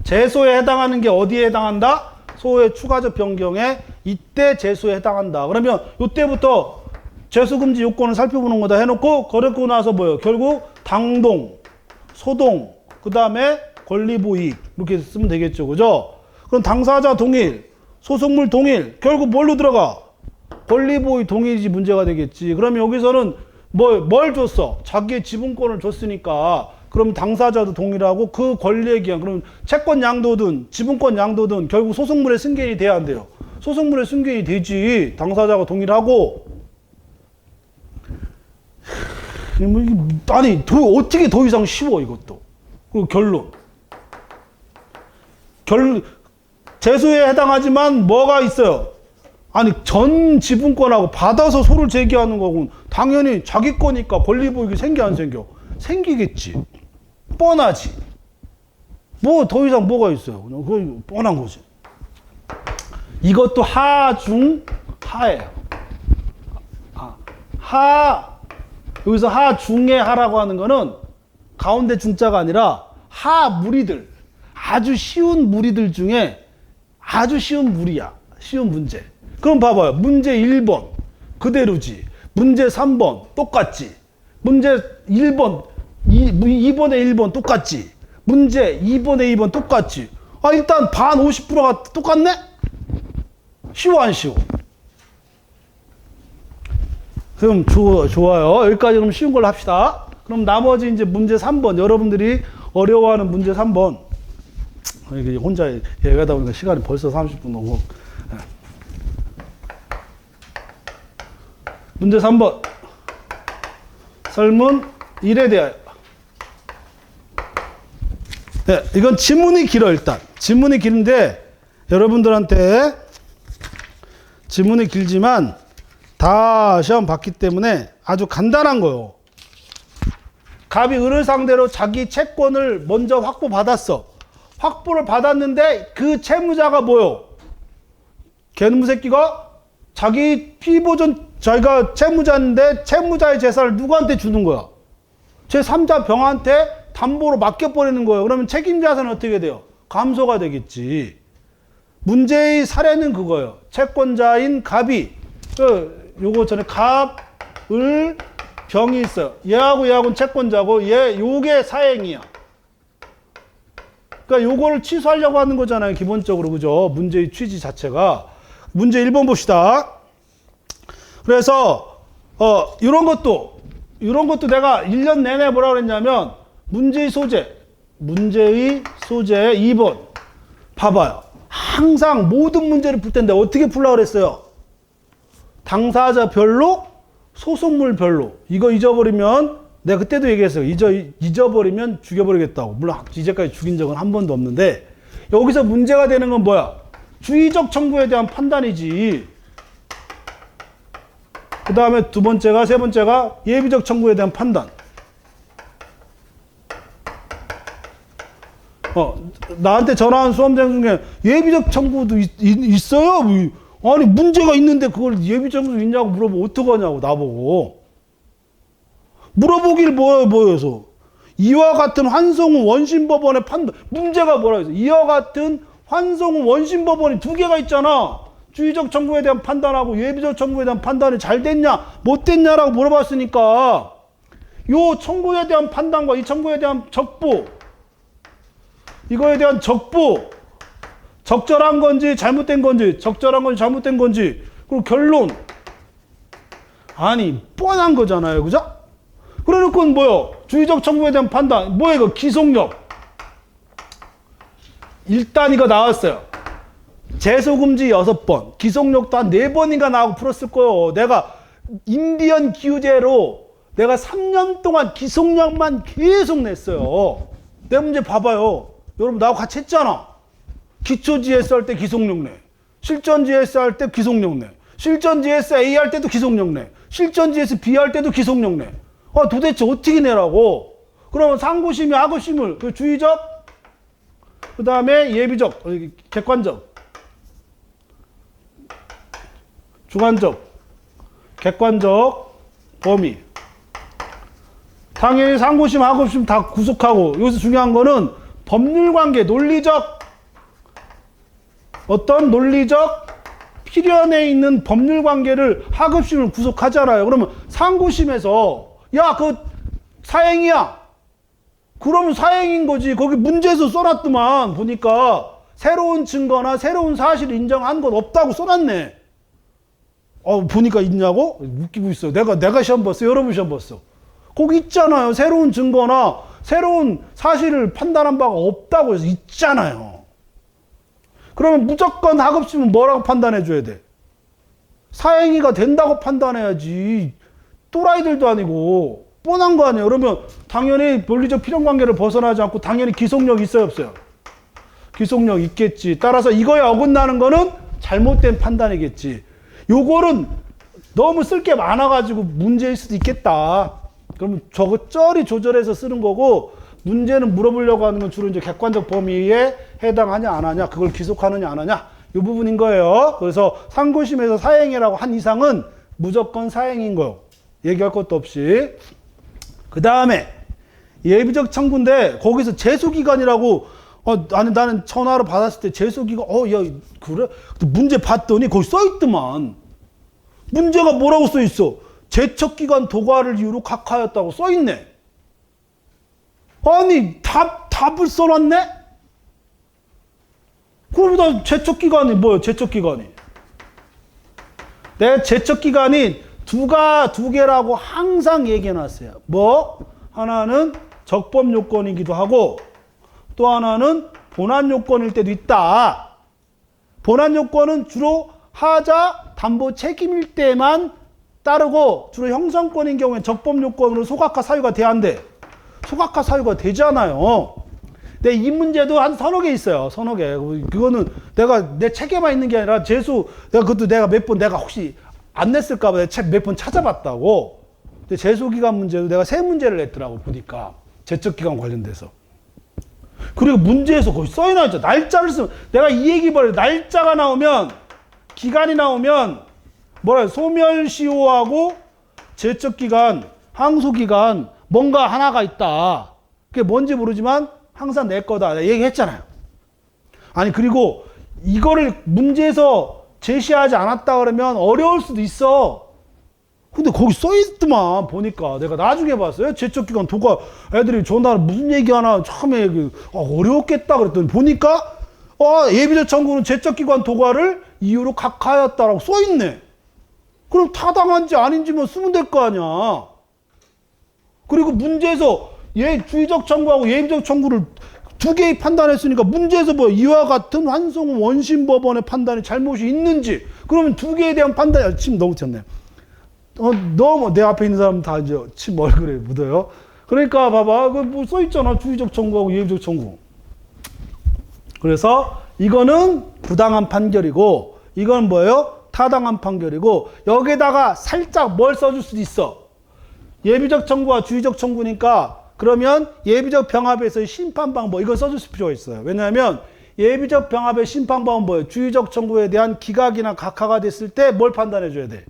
재소에 해당하는 게 어디에 해당한다? 소의 추가적 변경에 이때 재소에 해당한다. 그러면 요때부터 재소금지 요건을 살펴보는 거다 해놓고 그러고 나서 뭐예요? 결국 당동, 소동, 그 다음에 권리보익 이렇게 쓰면 되겠죠. 그죠? 그럼 당사자 동일, 소속물 동일 결국 뭘로 들어가? 권리보익 동일이지 문제가 되겠지. 그러면 여기서는 뭘 줬어? 자기의 지분권을 줬으니까 그럼 당사자도 동일하고 그 권리에 기한 그럼 채권 양도든 지분권 양도든 결국 소속물의 승계인이 돼야 안 돼요. 소속물의 승계인이 되지. 당사자가 동일하고. 아니 어떻게 더 이상 쉬워 이것도. 그리고 결론. 재소에 해당하지만 뭐가 있어요? 아니 전 지분권하고 받아서 소를 제기하는 거고 당연히 자기 거니까 권리보익이 생겨 안 생겨? 생기겠지. 뻔하지. 뭐 더 이상 뭐가 있어요? 그냥 그거 뻔한 거지. 이것도 하 중 하예요. 여기서 하 중의 하라고 하는 거는 가운데 중자가 아니라 하 무리들, 아주 쉬운 무리들 중에 아주 쉬운 무리야. 쉬운 문제. 그럼 봐봐요. 문제 1번 그대로지. 문제 3번 똑같지. 문제 1번 2번에 1번 똑같지. 문제 2번에 2번 똑같지. 아 일단 반 50%가 똑같네? 쉬워 안 쉬워? 그럼 좋아요. 여기까지 그럼 쉬운 걸로 합시다. 그럼 나머지 이제 문제 3번 여러분들이 어려워하는 문제 3번 이게 혼자 얘기하다 보니까 시간이 벌써 30분 넘고. 문제 3번 설문 1에 대하여. 네, 이건 지문이 길어. 일단 지문이 길은데 여러분들한테 지문이 길지만 다 시험 봤기 때문에 아주 간단한 거예요. 갑이 을을 상대로 자기 채권을 먼저 확보받았어. 확보를 받았는데 그 채무자가 뭐요? 개놈 새끼가 자기 피보전 자기가 채무자인데 채무자의 재산을 누구한테 주는 거야? 제3자 병한테 담보로 맡겨버리는 거예요. 그러면 책임자산은 어떻게 돼요? 감소가 되겠지. 문제의 사례는 그거예요. 채권자인 갑이 요거 전에 갑, 을, 병이 있어요. 얘하고는 채권자고 요게 사행이야. 그러니까 요거를 취소하려고 하는 거잖아요. 기본적으로. 그죠? 문제의 취지 자체가. 문제 1번 봅시다. 그래서 이런 것도 내가 1년 내내 뭐라 그랬냐면 문제의 소재. 문제의 소재 2번. 봐봐요. 항상 모든 문제를 풀 텐데 어떻게 풀라고 그랬어요? 당사자 별로, 소속물 별로. 이거 잊어버리면 내가 그때도 얘기했어요. 잊어버리면 죽여버리겠다고. 물론 이제까지 죽인 적은 한 번도 없는데 여기서 문제가 되는 건 뭐야? 주의적 청구에 대한 판단이지. 그 다음에 세 번째가 예비적 청구에 대한 판단. 나한테 전화한 수험생 중에 예비적 청구도 있어요? 아니, 문제가 있는데 그걸 예비적 청구 있냐고 물어보면 어떡하냐고, 나보고. 물어보길 뭐여서. 이와 같은 환송은 원심법원의 판단. 문제가 뭐라 해서. 이와 같은 환송은 원심법원이 두 개가 있잖아. 주의적 청구에 대한 판단하고 예비적 청구에 대한 판단이 잘 됐냐, 못 됐냐라고 물어봤으니까. 요 청구에 대한 판단과 이 청구에 대한 적부. 이거에 대한 적부, 적절한 건지 잘못된 건지, 적절한 건지 잘못된 건지, 그리고 결론. 아니, 뻔한 거잖아요. 그죠? 그래 놓고 뭐요? 주의적 청구에 대한 판단. 뭐야 이거? 기속력. 일단 이거 나왔어요. 재소금지 6번, 기속력도 한 4번인가 나오고 풀었을 거예요. 내가 인디언 기후제로 내가 3년 동안 기속력만 계속 냈어요. 내 문제 봐봐요. 여러분 나하고 같이 했잖아. 기초 GS 할 때 기속력 내. 실전 GS 할 때 기속력 내. 실전 GS A 할 때도 기속력 내. 실전 GS B 할 때도 기속력 내. 도대체 어떻게 내라고? 그러면 상고심이 하고심을 그 주의적, 그 다음에 예비적, 객관적, 주관적, 객관적 범위. 당연히 상고심, 하고심 다 구속하고. 여기서 중요한 거는 법률관계, 논리적, 어떤 논리적 필연에 있는 법률관계를 하급심을 구속하잖아요. 그러면 상고심에서 야, 그 사행이야. 그러면 사행인 거지. 거기 문제에서 써놨더만 보니까 새로운 증거나 새로운 사실을 인정한 건 없다고 써놨네. 보니까 있냐고? 웃기고 있어. 내가 시험 봤어. 여러분 시험 봤어. 거기 있잖아요. 새로운 증거나 새로운 사실을 판단한 바가 없다고 해서 있잖아요. 그러면 무조건 하급심은 뭐라고 판단해 줘야 돼? 사행위가 된다고 판단해야지. 또라이들도 아니고 뻔한 거 아니에요. 그러면 당연히 논리적 필연관계를 벗어나지 않고 당연히 기속력 있어요, 없어요? 기속력 있겠지. 따라서 이거에 어긋나는 거는 잘못된 판단이겠지. 요거는 너무 쓸 게 많아가지고 문제일 수도 있겠다. 그러면 저거 쩌리 조절해서 쓰는 거고, 문제는 물어보려고 하는 건 주로 이제 객관적 범위에 해당하냐 안 하냐, 그걸 기속하느냐 안 하냐, 이 부분인 거예요. 그래서 상고심에서 사행이라고 한 이상은 무조건 사행인 거예요. 얘기할 것도 없이. 그 다음에 예비적 청구인데 거기서 제소기간이라고, 아니 나는 전화를 받았을 때 제소기간, 야 그래? 문제 봤더니 거기 써있더만. 문제가 뭐라고 써있어? 제척기간 도과를 이유로 각하였다고 써있네. 아니 답을 써놨네? 그러다 제척기간이 뭐예요? 제척기간이 내 제척기간이 두 개라고 항상 얘기해놨어요. 뭐? 하나는 적법 요건이기도 하고 또 하나는 본안 요건일 때도 있다. 본안 요건은 주로 하자 담보 책임일 때만 따르고, 주로 형성권인 경우에 적법 요건으로 소각화 사유가 돼야 한대. 소각화 사유가 되잖아요. 근데 이 문제도 한 서너 개 있어요. 서너 개. 그거는 내 책에만 있는 게 아니라 그것도 내가 몇 번 내가 혹시 안 냈을까봐 내가 책 몇 번 찾아봤다고. 근데 제소기간 문제도 내가 3문제를 냈더라고, 보니까. 제척기간 관련돼서. 그리고 문제에서 거기 써있나 있죠. 날짜를 쓰면, 내가 이 얘기 버려. 날짜가 나오면, 기간이 나오면, 소멸시효하고 제척기간, 항소기간, 뭔가 하나가 있다. 그게 뭔지 모르지만 항상 내 거다. 내가 얘기했잖아요. 아니, 그리고 이거를 문제에서 제시하지 않았다 그러면 어려울 수도 있어. 근데 거기 써있더만, 보니까. 내가 나중에 봤어요. 제척기간 도과, 애들이 전화를 무슨 얘기하나 처음에 어려웠겠다 그랬더니 보니까 예비적 청구는 제척기간 도과를 이유로 각하였다라고 써있네. 그럼 타당한지 아닌지만 쓰면 될 거 아니야. 그리고 문제에서 주의적 청구하고 예비적 청구를 두 개의 판단했으니까 문제에서 뭐 이와 같은 환송 원심 법원의 판단이 잘못이 있는지 그러면 두 개에 대한 판단이 침 너무 튀었네. 너무 내 앞에 있는 사람 다 이제 침 얼굴에 묻어요. 그러니까 봐봐 그 뭐 써 있잖아 주의적 청구하고 예비적 청구. 그래서 이거는 부당한 판결이고 이건 뭐예요? 타당한 판결이고 여기다가 살짝 뭘 써줄 수도 있어. 예비적 청구와 주의적 청구니까 그러면 예비적 병합에서의 심판방법 이걸 써줄 필요가 있어요. 왜냐하면 예비적 병합의 심판방법은 뭐예요? 주의적 청구에 대한 기각이나 각하가 됐을 때 뭘 판단해 줘야 돼?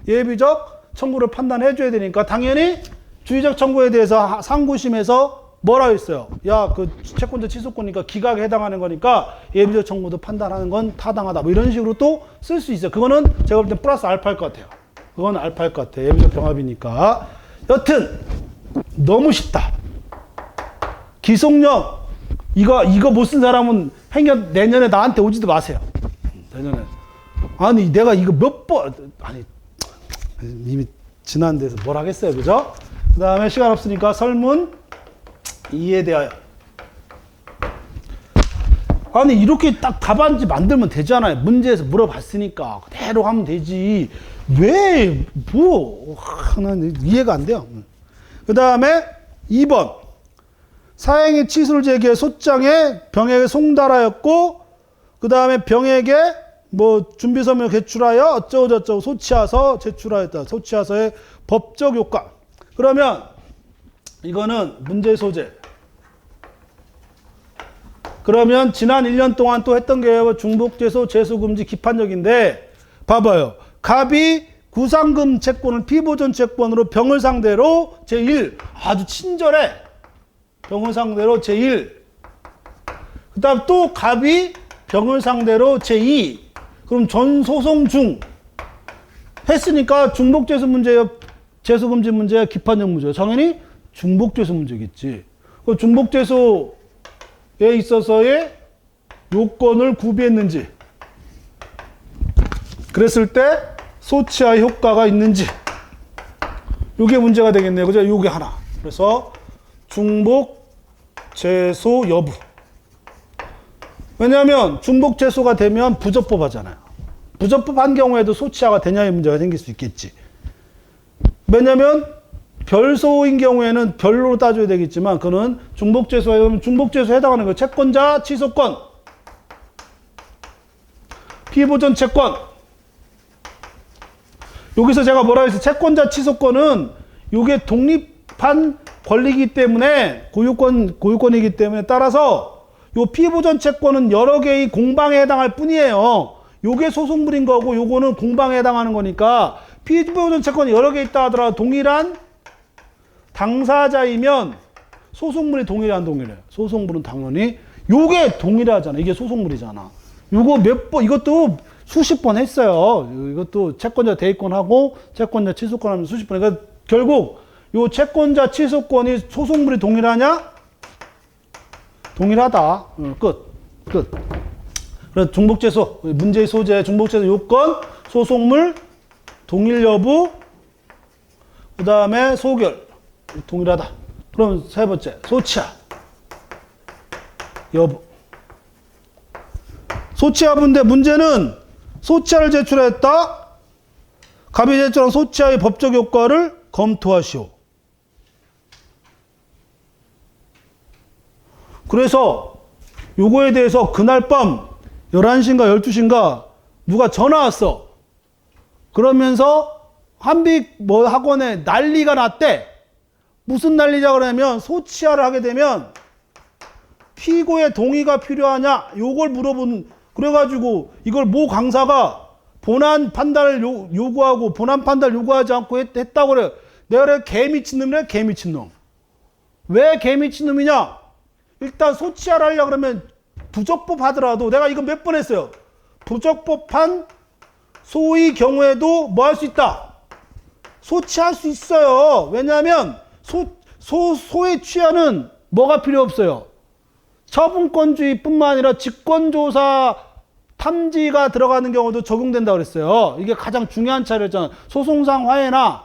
예비적 청구를 판단해 줘야 되니까 당연히 주의적 청구에 대해서 상고심에서 뭐라고 했어요? 야, 그 채권자 취소권이니까 기각에 해당하는 거니까 예비적 청구도 판단하는 건 타당하다. 뭐 이런 식으로 또 쓸 수 있어요. 그거는 제가 볼 때 플러스 알파일 것 같아요. 그건 알파일 것 같아요. 예비적 병합이니까. 여튼 너무 쉽다. 기속령 이거 못 쓴 사람은 내년에 나한테 오지도 마세요. 내년에. 아니 내가 이거 몇 번 아니 이미 지난 데서 뭘 하겠어요. 그죠? 그 다음에 시간 없으니까 설문 이에 대하여. 아니 이렇게 딱 답안지 만들면 되잖아요. 문제에서 물어봤으니까 그대로 하면 되지. 왜 뭐 난 이해가 안 돼요. 그 다음에 2번 사행의 취소를 제기해 소장에 병에게 송달하였고 그 다음에 병에게 뭐 준비서명을 제출하여 어쩌고저쩌고 소치하서 제출하였다. 소치하서의 법적 효과. 그러면 이거는 문제 소재. 그러면 지난 1년 동안 또 했던 게 중복죄소, 제소금지, 기판적인데 봐봐요. 갑이 구상금 채권을 피보전 채권으로 병을 상대로 제1 아주 친절해. 병을 상대로 제1 그 다음 또 갑이 병을 상대로 제2 그럼 전 소송 중 했으니까 중복죄소 문제예요? 제소금지 문제야? 기판적 문제야? 당연히 중복죄소 문제겠지. 그 중복죄소에 있어서의 요건을 구비했는지 그랬을 때 소치하의 효과가 있는지 요게 문제가 되겠네요. 그죠? 요게 하나. 그래서 중복죄소 여부. 왜냐하면 중복죄소가 되면 부적법 하잖아요. 부적법 한 경우에도 소치하가 되냐의 문제가 생길 수 있겠지. 왜냐하면 별소인 경우에는 별로 따져야 되겠지만 그는 중복죄소에 중복죄소에 해당하는 거예요. 채권자 취소권, 피보전 채권. 여기서 제가 뭐라 했어요? 채권자 취소권은 이게 독립한 권리이기 때문에 고유권이기 때문에 따라서 요 피보전 채권은 여러 개의 공방에 해당할 뿐이에요. 요게 소송물인 거고 요거는 공방에 해당하는 거니까 피보전 채권이 여러 개 있다 하더라도 동일한 당사자이면 소송물이 동일해. 소송물은 당연히 요게 동일하잖아. 이게 소송물이잖아. 요거 몇 번 이것도 수십 번 했어요. 이것도 채권자 대입권하고 채권자 취소권 하면 수십 번. 그러니까 결국 요 채권자 취소권이 소송물이 동일하냐? 동일하다. 끝. 그래서 중복죄소 문제의 소재, 중복죄소 요건, 소송물 동일 여부, 그 다음에 소결 동일하다. 그럼 세 번째 소치하 여부. 소치하 분데 문제는 소치하를 제출했다. 갑이 제출한 소치하의 법적 효과를 검토하시오. 그래서 요거에 대해서 그날 밤 11시인가 12시인가 누가 전화 왔어. 그러면서 한빛 뭐 학원에 난리가 났대. 무슨 난리냐 그러면 소치하를 하게 되면 피고의 동의가 필요하냐 요걸 그래가지고 이걸 모 강사가 본안 판단을 요구하고 본안 판단을 요구하지 않고 했다고 그래. 내가 그래 개미친놈이래. 개미친놈. 왜 개미친놈이냐? 일단 소치하를 하려고 그러면 부적법 하더라도 내가 이거 몇 번 했어요. 부적법한 소의 경우에도 뭐 할 수 있다? 소치할 수 있어요. 왜냐하면 소의 취하는 뭐가 필요 없어요. 처분권주의뿐만 아니라 직권조사 탐지가 들어가는 경우도 적용된다고 그랬어요. 이게 가장 중요한 차이였잖아요. 소송상 화해나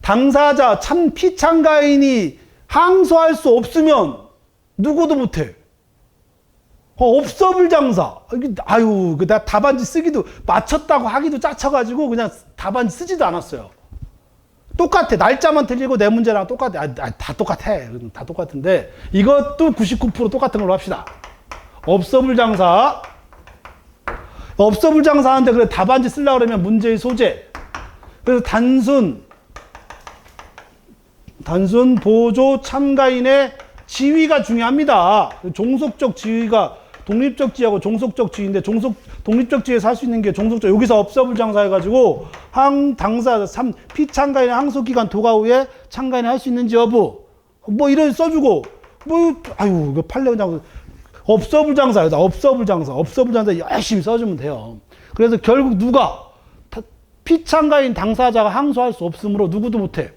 당사자 피참가인이 항소할 수 없으면 누구도 못해. 없어불장사. 아유, 나 답안지 쓰기도, 맞췄다고 하기도 짜쳐가지고 그냥 답안지 쓰지도 않았어요. 똑같아. 날짜만 틀리고 내 문제랑 똑같아. 다 똑같아. 다 똑같은데, 이것도 99% 똑같은 걸로 합시다. 없어불장사. 없어불장사 하는데, 그래, 답안지 쓰려고 그러면 문제의 소재. 그래서 단순 보조 참가인의 지위가 중요합니다. 종속적 지위가 독립적 지위하고 종속적 지위인데, 독립적 지위에서 할 수 있는 게 종속적, 여기서 업서불장사 해가지고 당사자 피참가인의 항소기간 도가 후에 참가인이 할 수 있는지 여부 뭐 이런 써주고, 아유 이거 판례원장 업서불장사다. 업서불장사 열심히 써주면 돼요. 그래서 결국 누가 피참가인 당사자가 항소할 수 없으므로 누구도 못해.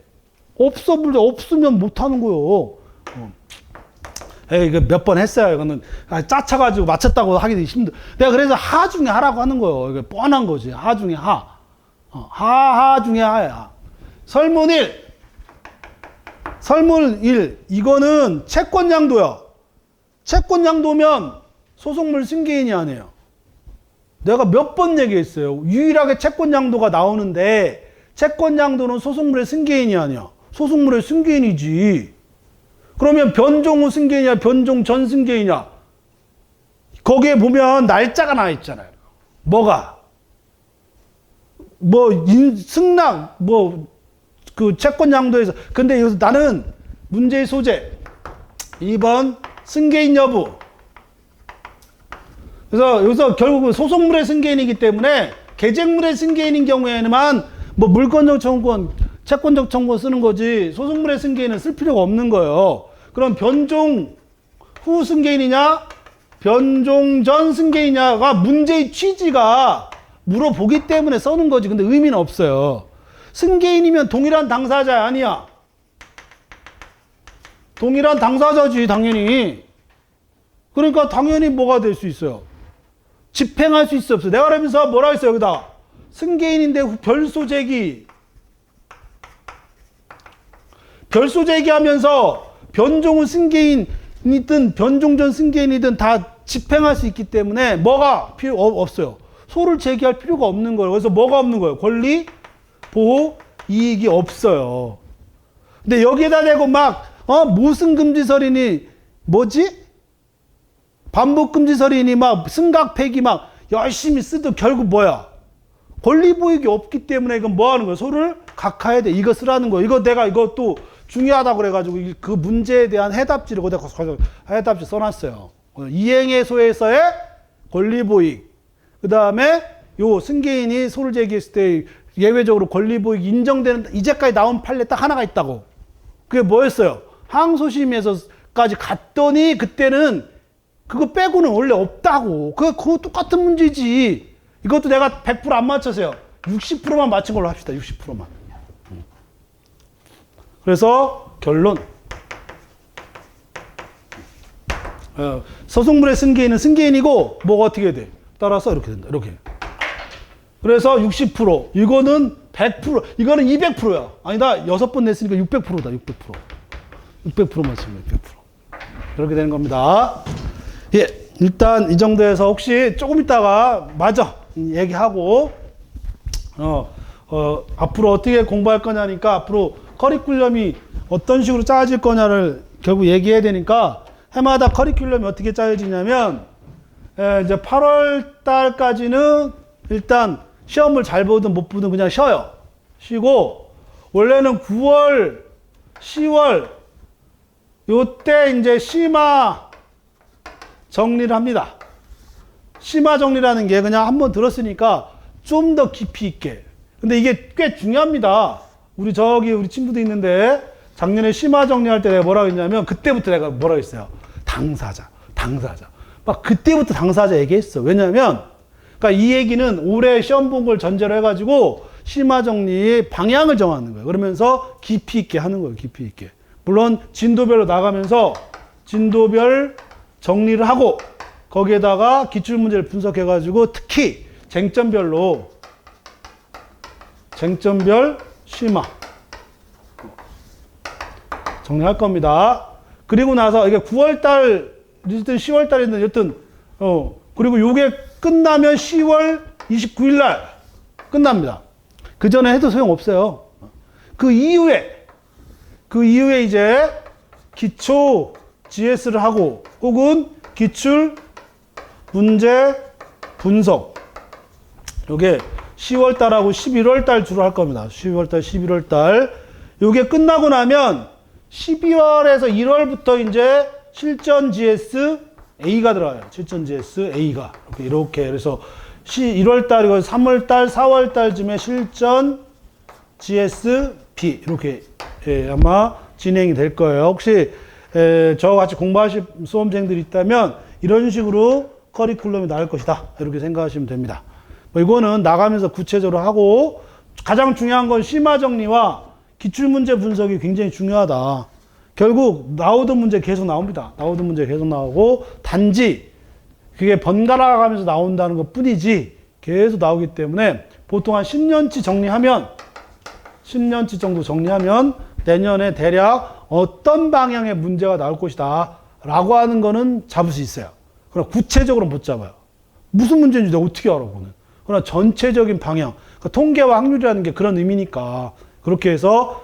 없으면 못하는 거요. 이거 몇 번 했어요. 이거는 짜쳐가지고 맞췄다고 하기도 힘들어. 내가 그래서 하 중에 하라고 하는 거예요. 이거 뻔한 거지. 하 중에 하. 하 중에 하야. 설문 1. 이거는 채권양도야. 채권양도면 소속물 승계인이 아니에요. 내가 몇 번 얘기했어요. 유일하게 채권양도가 나오는데, 채권양도는 소속물의 승계인이 아니야. 소속물의 승계인이지. 그러면 변종 후 승계이냐, 변종 전 승계이냐. 거기에 보면 날짜가 나와 있잖아요. 뭐가? 승낙, 그 채권양도에서. 근데 여기서 나는 문제의 소재. 2번, 승계인 여부. 그래서 여기서 결국은 소속물의 승계인이기 때문에, 계쟁물의 승계인인 경우에만 물권적 청구권, 채권적 청구권 쓰는 거지, 소속물의 승계인은 쓸 필요가 없는 거예요. 그럼 변종 후 승계인이냐, 변종 전 승계인이냐가 문제의 취지가 물어보기 때문에 써는 거지. 근데 의미는 없어요. 승계인이면 동일한 당사자 아니야. 동일한 당사자지, 당연히. 그러니까 당연히 뭐가 될 수 있어요? 집행할 수 있어, 없어? 내가 그러면서 뭐라 했어요, 여기다? 승계인인데 별소 제기. 별소 제기하면서 변종은 승계인이든 변종 전 승계인이든 다 집행할 수 있기 때문에 뭐가 필요 없어요. 소를 제기할 필요가 없는 거예요. 그래서 뭐가 없는 거예요? 권리, 보호, 이익이 없어요. 근데 여기에다 대고 모승금지설이니 반복금지설이니 승각 폐기 열심히 쓰도 결국 뭐야? 권리 보익이 없기 때문에 이건 뭐 하는 거야? 소를 각하해야 돼. 이거 쓰라는 거야. 내가 이것도 중요하다고 그래가지고 그 문제에 대한 해답지를 거기다 해답지 써놨어요. 이행해소에서의 권리 보익. 그 다음에 요 승계인이 소를 제기했을 때 예외적으로 권리 보익이 인정되는, 이제까지 나온 판례 딱 하나가 있다고. 그게 뭐였어요? 항소심에서까지 갔더니 그때는 그거 빼고는 원래 없다고. 그거 똑같은 문제지. 이것도 내가 100% 안 맞춰서요. 60%만 맞춘 걸로 합시다. 60%만. 그래서 결론. 소속물의 승계인은 승계인이고 뭐가 어떻게 돼? 따라서 이렇게 된다. 이렇게. 그래서 60%. 이거는 100%. 이거는 200%야. 아니다. 6번 냈으니까 600%다. 600%. 600%만 쓰면 600%. 이렇게 되는 겁니다. 예. 일단 이 정도에서 혹시 조금 있다가 얘기하고 앞으로 어떻게 공부할 거냐니까, 앞으로 커리큘럼이 어떤 식으로 짜질 거냐를 결국 얘기해야 되니까, 해마다 커리큘럼이 어떻게 짜여지냐면, 이제 8월 달까지는 일단 시험을 잘 보든 못 보든 그냥 쉬어요. 쉬고, 원래는 9월, 10월 요때 이제 심화 정리를 합니다. 심화 정리라는 게 그냥 한번 들었으니까 좀 더 깊이 있게. 근데 이게 꽤 중요합니다. 우리 친구도 있는데, 작년에 심화 정리할 때 내가 뭐라고 했냐면, 그때부터 내가 뭐라고 했어요? 당사자. 그때부터 당사자 얘기했어. 왜냐면, 그러니까 이 얘기는 올해 시험 본 걸 전제로 해가지고 심화 정리의 방향을 정하는 거예요. 그러면서 깊이 있게 하는 거예요. 깊이 있게. 물론 진도별로 나가면서 진도별 정리를 하고, 거기에다가 기출문제를 분석해가지고 특히 쟁점별 심화. 정리할 겁니다. 그리고 나서 이게 9월달, 어쨌든 10월달이든 여튼, 그리고 요게 끝나면 10월 29일 날 끝납니다. 그 전에 해도 소용없어요. 그 이후에 이제 기초 GS를 하고 혹은 기출 문제 분석. 요게 10월달하고 11월달 주로 할 겁니다. 12월달, 11월달. 요게 끝나고 나면 12월에서 1월부터 이제 실전 GS A가 들어가요. 실전 GS A가. 이렇게. 그래서 1월달, 3월달, 4월달쯤에 실전 GS B. 이렇게 아마 진행이 될 거예요. 혹시 저와 같이 공부하실 수험생들이 있다면 이런 식으로 커리큘럼이 나올 것이다. 이렇게 생각하시면 됩니다. 이거는 나가면서 구체적으로 하고 가장 중요한 건 심화 정리와 기출문제 분석이 굉장히 중요하다. 결국 나오던 문제 계속 나옵니다. 나오던 문제 계속 나오고 단지 그게 번갈아 가면서 나온다는 것 뿐이지 계속 나오기 때문에 보통 한 10년치 정리하면 10년치 정도 정리하면 내년에 대략 어떤 방향의 문제가 나올 것이다 라고 하는 거는 잡을 수 있어요. 그러나 구체적으로 못 잡아요. 무슨 문제인지 내가 어떻게 알아 그거는. 그러나 전체적인 방향, 그러니까 통계와 확률이라는 게 그런 의미니까 그렇게 해서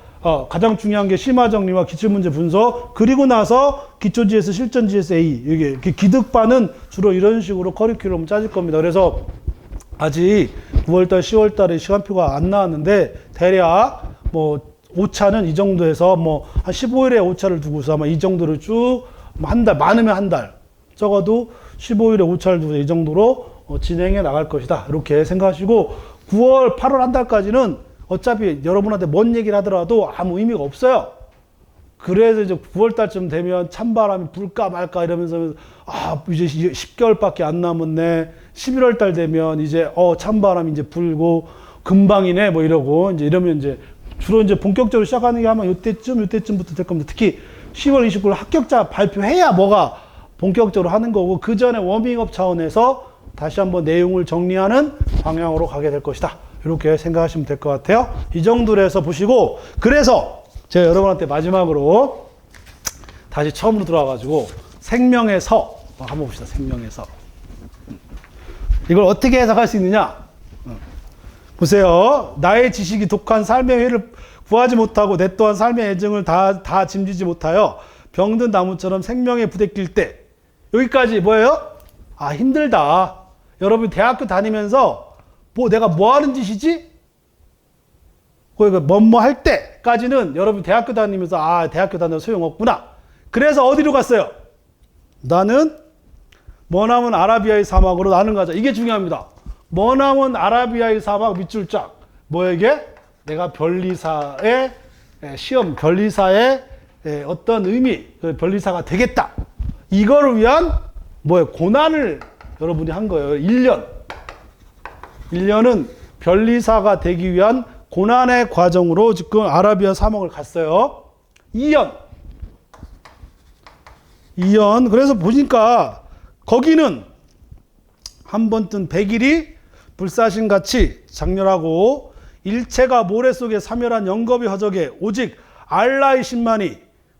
가장 중요한 게 심화 정리와 기출문제 분석, 그리고 나서 기초 GS, 실전 GS A, 이게 기득반은 주로 이런 식으로 커리큘럼 짜질 겁니다. 그래서 아직 9월달, 10월달에 시간표가 안 나왔는데 대략 뭐 오차는 이 정도에서 뭐 한 15일에 오차를 두고서 아마 이 정도를 쭉 한 달, 많으면 한 달, 적어도 15일에 오차를 두고서 이 정도로 진행해 나갈 것이다. 이렇게 생각하시고 9월, 8월 한 달까지는 어차피 여러분한테 뭔 얘기를 하더라도 아무 의미가 없어요. 그래서 이제 9월 달쯤 되면 찬바람이 불까 말까 이러면서 이제 10개월밖에 안 남았네. 11월 달 되면 이제 찬바람이 이제 불고 금방이네 뭐 이러고 이제 이러면 이제 주로 이제 본격적으로 시작하는 게 아마 요때쯤부터 될 겁니다. 특히 10월 29일 합격자 발표해야 뭐가 본격적으로 하는 거고 그 전에 워밍업 차원에서 다시 한번 내용을 정리하는 방향으로 가게 될 것이다. 이렇게 생각하시면 될 것 같아요. 이 정도로 해서 보시고, 그래서 제가 여러분한테 마지막으로 다시 처음으로 들어와가지고 생명의 서 한번 봅시다. 생명의 서. 이걸 어떻게 해석할 수 있느냐? 보세요. 나의 지식이 독한 삶의 회를 구하지 못하고 내 또한 삶의 애정을 다 짐지지 못하여 병든 나무처럼 생명에 부대낄 때, 여기까지 뭐예요? 힘들다. 여러분 대학교 다니면서 내가 뭐 하는 짓이지? 뭐뭐 할 때까지는 여러분 대학교 다니면서 대학교 다녀도 소용없구나. 그래서 어디로 갔어요? 나는 머나먼 아라비아의 사막으로 나는 가자. 이게 중요합니다. 머나먼 아라비아의 사막 밑줄 쫙. 뭐에게? 내가 변리사의 시험, 변리사의 어떤 의미, 변리사가 되겠다. 이거를 위한 고난을 여러분이 한 거예요. 1년. 1년은 변리사가 되기 위한 고난의 과정으로 지금 아라비아 사막을 갔어요. 2년. 그래서 보니까 거기는 한 번 뜬 백일이 불사신같이 장렬하고 일체가 모래 속에 사멸한 영겁의 허적에 오직 알라의 신만이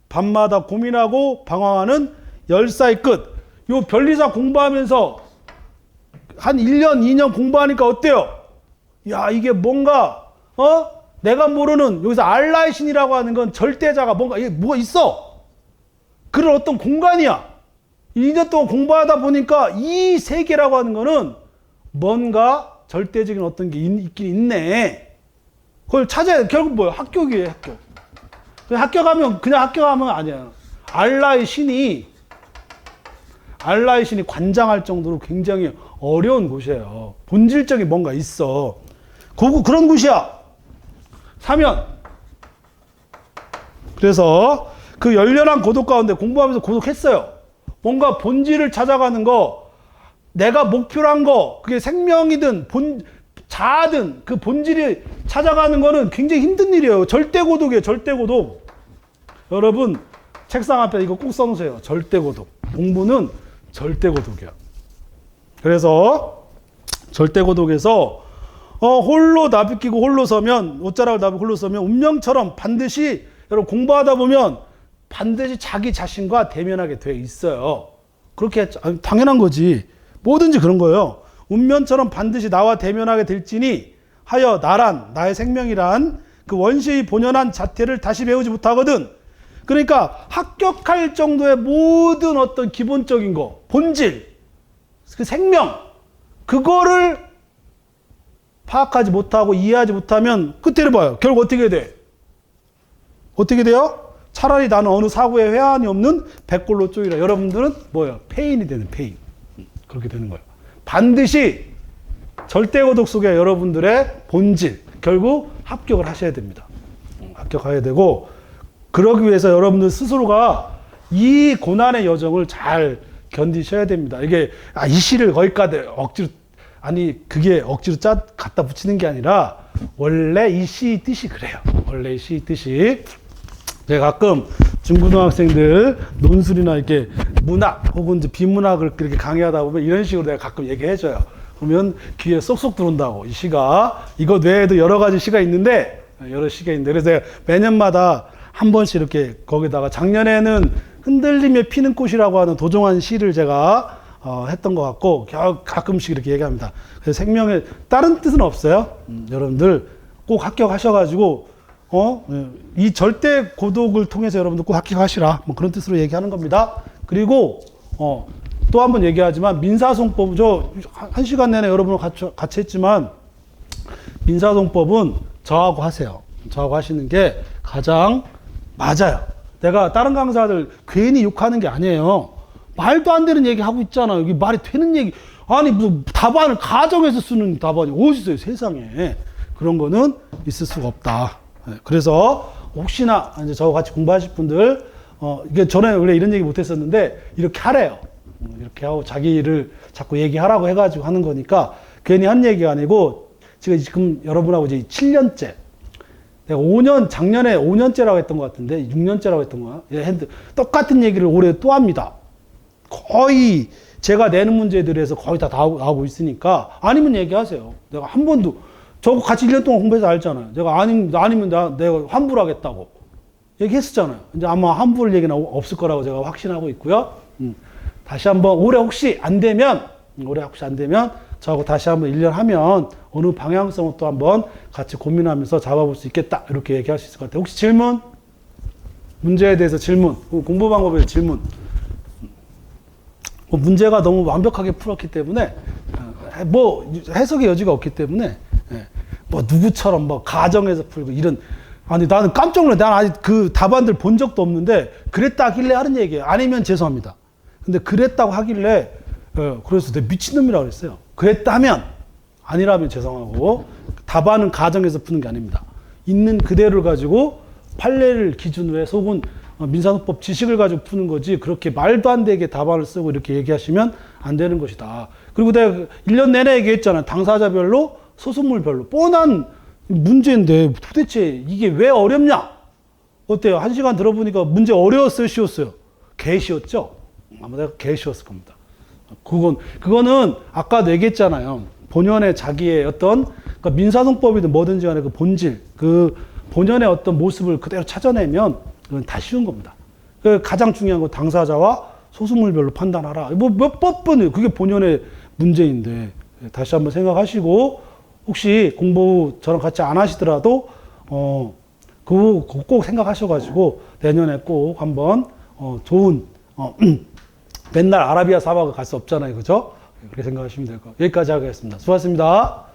밤마다 고민하고 방황하는 열사의 끝. 요 변리사 공부하면서 한 1년, 2년 공부하니까 어때요? 이게 뭔가 내가 모르는 여기서 알라의 신이라고 하는 건 절대자가 뭐가 있어. 그런 어떤 공간이야. 2년 동안 공부하다 보니까 이 세계라고 하는 거는 뭔가 절대적인 어떤 게 있긴 있네. 그걸 찾아야 돼. 결국 뭐예요? 합격이에요, 합격. 그냥 합격하면 아니야. 알라의 신이 관장할 정도로 굉장히 어려운 곳이에요. 본질적인 뭔가 있어. 그런 곳이야. 사면. 그래서 그 열렬한 고독 가운데 공부하면서 고독했어요. 뭔가 본질을 찾아가는 거, 내가 목표로 한 거, 그게 생명이든 자아든 그 본질이 찾아가는 거는 굉장히 힘든 일이에요. 절대 고독이에요. 절대 고독. 여러분 책상 앞에 이거 꼭 써놓으세요. 절대 고독. 공부는 절대 고독이야. 그래서 절대 고독에서 홀로 나비끼고 홀로 서면, 옷자락을 나비고 홀로 서면 운명처럼 반드시 여러분 공부하다 보면 반드시 자기 자신과 대면하게 돼 있어요. 그렇게 당연한 거지. 뭐든지 그런 거예요. 운면처럼 반드시 나와 대면하게 될지니 하여 나란 나의 생명이란 그 원시의 본연한 자태를 다시 배우지 못하거든. 그러니까 합격할 정도의 모든 어떤 기본적인 거, 본질, 그 생명, 그거를 파악하지 못하고 이해하지 못하면 끝에를 봐요. 결국 어떻게 돼? 어떻게 돼요? 차라리 나는 어느 사고에 회한이 없는 백골로 쪼이라. 여러분들은 뭐예요? 폐인이 되는 폐인. 그렇게 되는 거예요. 반드시 절대고독 속에 여러분들의 본질, 결국 합격을 하셔야 됩니다. 합격해야 되고, 그러기 위해서 여러분들 스스로가 이 고난의 여정을 잘 견디셔야 됩니다. 이게 이 시를 거기까지 억지로, 아니 그게 억지로 갖다 붙이는 게 아니라 원래 이 시의 뜻이 그래요. 원래 이 시의 뜻이. 제가 가끔 중고등학생들 논술이나 이렇게 문학 혹은 이제 비문학을 그렇게 강의하다 보면 이런 식으로 내가 가끔 얘기해줘요. 그러면 귀에 쏙쏙 들어온다고. 이 시가, 이것 외에도 여러 가지 시가 있는데, 여러 시가 있는데, 그래서 제가 매년마다 한 번씩 이렇게 거기다가, 작년에는 흔들림에 피는 꽃이라고 하는 도종환 시를 제가 했던 것 같고, 가끔씩 이렇게 얘기합니다. 그래서 생명에 다른 뜻은 없어요. 여러분들 꼭 합격하셔가지고 이 절대 고독을 통해서 여러분들 꼭 합격하시라, 뭐 그런 뜻으로 얘기하는 겁니다. 그리고 또 한 번 얘기하지만 민사송법, 저 1시간 내내 여러분과 같이 했지만 민사송법은 저하고 하세요. 저하고 하시는 게 가장 맞아요. 내가 다른 강사들 괜히 욕하는 게 아니에요. 말도 안 되는 얘기 하고 있잖아요. 이게 말이 되는 얘기. 아니 무슨 답안을 가정에서 쓰는 답안이 어디 있어요, 세상에. 그런 거는 있을 수가 없다. 그래서 혹시나 이제 저와 같이 공부하실 분들, 이게 전에 원래 이런 얘기 못 했었는데 이렇게 하래요. 이렇게 하고 자기 일을 자꾸 얘기하라고 해가지고 하는 거니까 괜히 한 얘기가 아니고, 지금 여러분하고 이제 7년째, 내가 5년, 작년에 5년째라고 했던 것 같은데 6년째라고 했던 거야. 똑같은 얘기를 올해 또 합니다. 거의 제가 내는 문제들에서 거의 다 나오고 있으니까, 아니면 얘기하세요. 내가 한 번도, 저거 같이 1년 동안 공부해서 알잖아요. 제가 아니면 내가 환불하겠다고 얘기했었잖아요. 이제 아마 환불 얘기는 없을 거라고 제가 확신하고 있고요. 다시 한번 올해 혹시 안 되면 저하고 다시 한번 1년 하면 어느 방향성을 또 한번 같이 고민하면서 잡아볼 수 있겠다, 이렇게 얘기할 수 있을 것 같아요. 혹시 질문? 문제에 대해서 질문, 공부 방법에 대해서 질문. 문제가 너무 완벽하게 풀었기 때문에 뭐 해석의 여지가 없기 때문에, 뭐 누구처럼 뭐 가정에서 풀고 이런, 아니 나는 깜짝 놀래. 난 아직 그 답안들 본 적도 없는데 그랬다 하길래 하는 얘기예요. 아니면 죄송합니다. 근데 그랬다고 하길래 그래서 내가 미친놈이라고 그랬어요. 그랬다면, 아니라면 죄송하고, 답안은 가정에서 푸는 게 아닙니다. 있는 그대로를 가지고 판례를 기준으로 해서 혹은 민사소법 지식을 가지고 푸는 거지, 그렇게 말도 안 되게 답안을 쓰고 이렇게 얘기하시면 안 되는 것이다. 그리고 내가 1년 내내 얘기했잖아요. 당사자별로, 소속물별로. 뻔한 문제인데 도대체 이게 왜 어렵냐? 어때요? 1시간 들어보니까 문제 어려웠어요, 쉬웠어요? 개 쉬웠죠? 아마 내가 개 쉬웠을 겁니다. 그거는 아까도 얘기했잖아요. 본연의 자기의 어떤, 그러니까 민사소법이든 뭐든지 간에 그 본질, 그 본연의 어떤 모습을 그대로 찾아내면 그건 다 쉬운 겁니다. 가장 중요한 건 당사자와 소수물별로 판단하라. 뭐 몇 번이에요. 그게 본연의 문제인데, 다시 한번 생각하시고, 혹시 공부 저랑 같이 안 하시더라도 그거 꼭 생각하셔가지고 내년에 꼭 한번 좋은 맨날 아라비아 사막을 갈 수 없잖아요, 그죠? 그렇게 생각하시면 될 것 같아요. 여기까지 하겠습니다. 수고하셨습니다.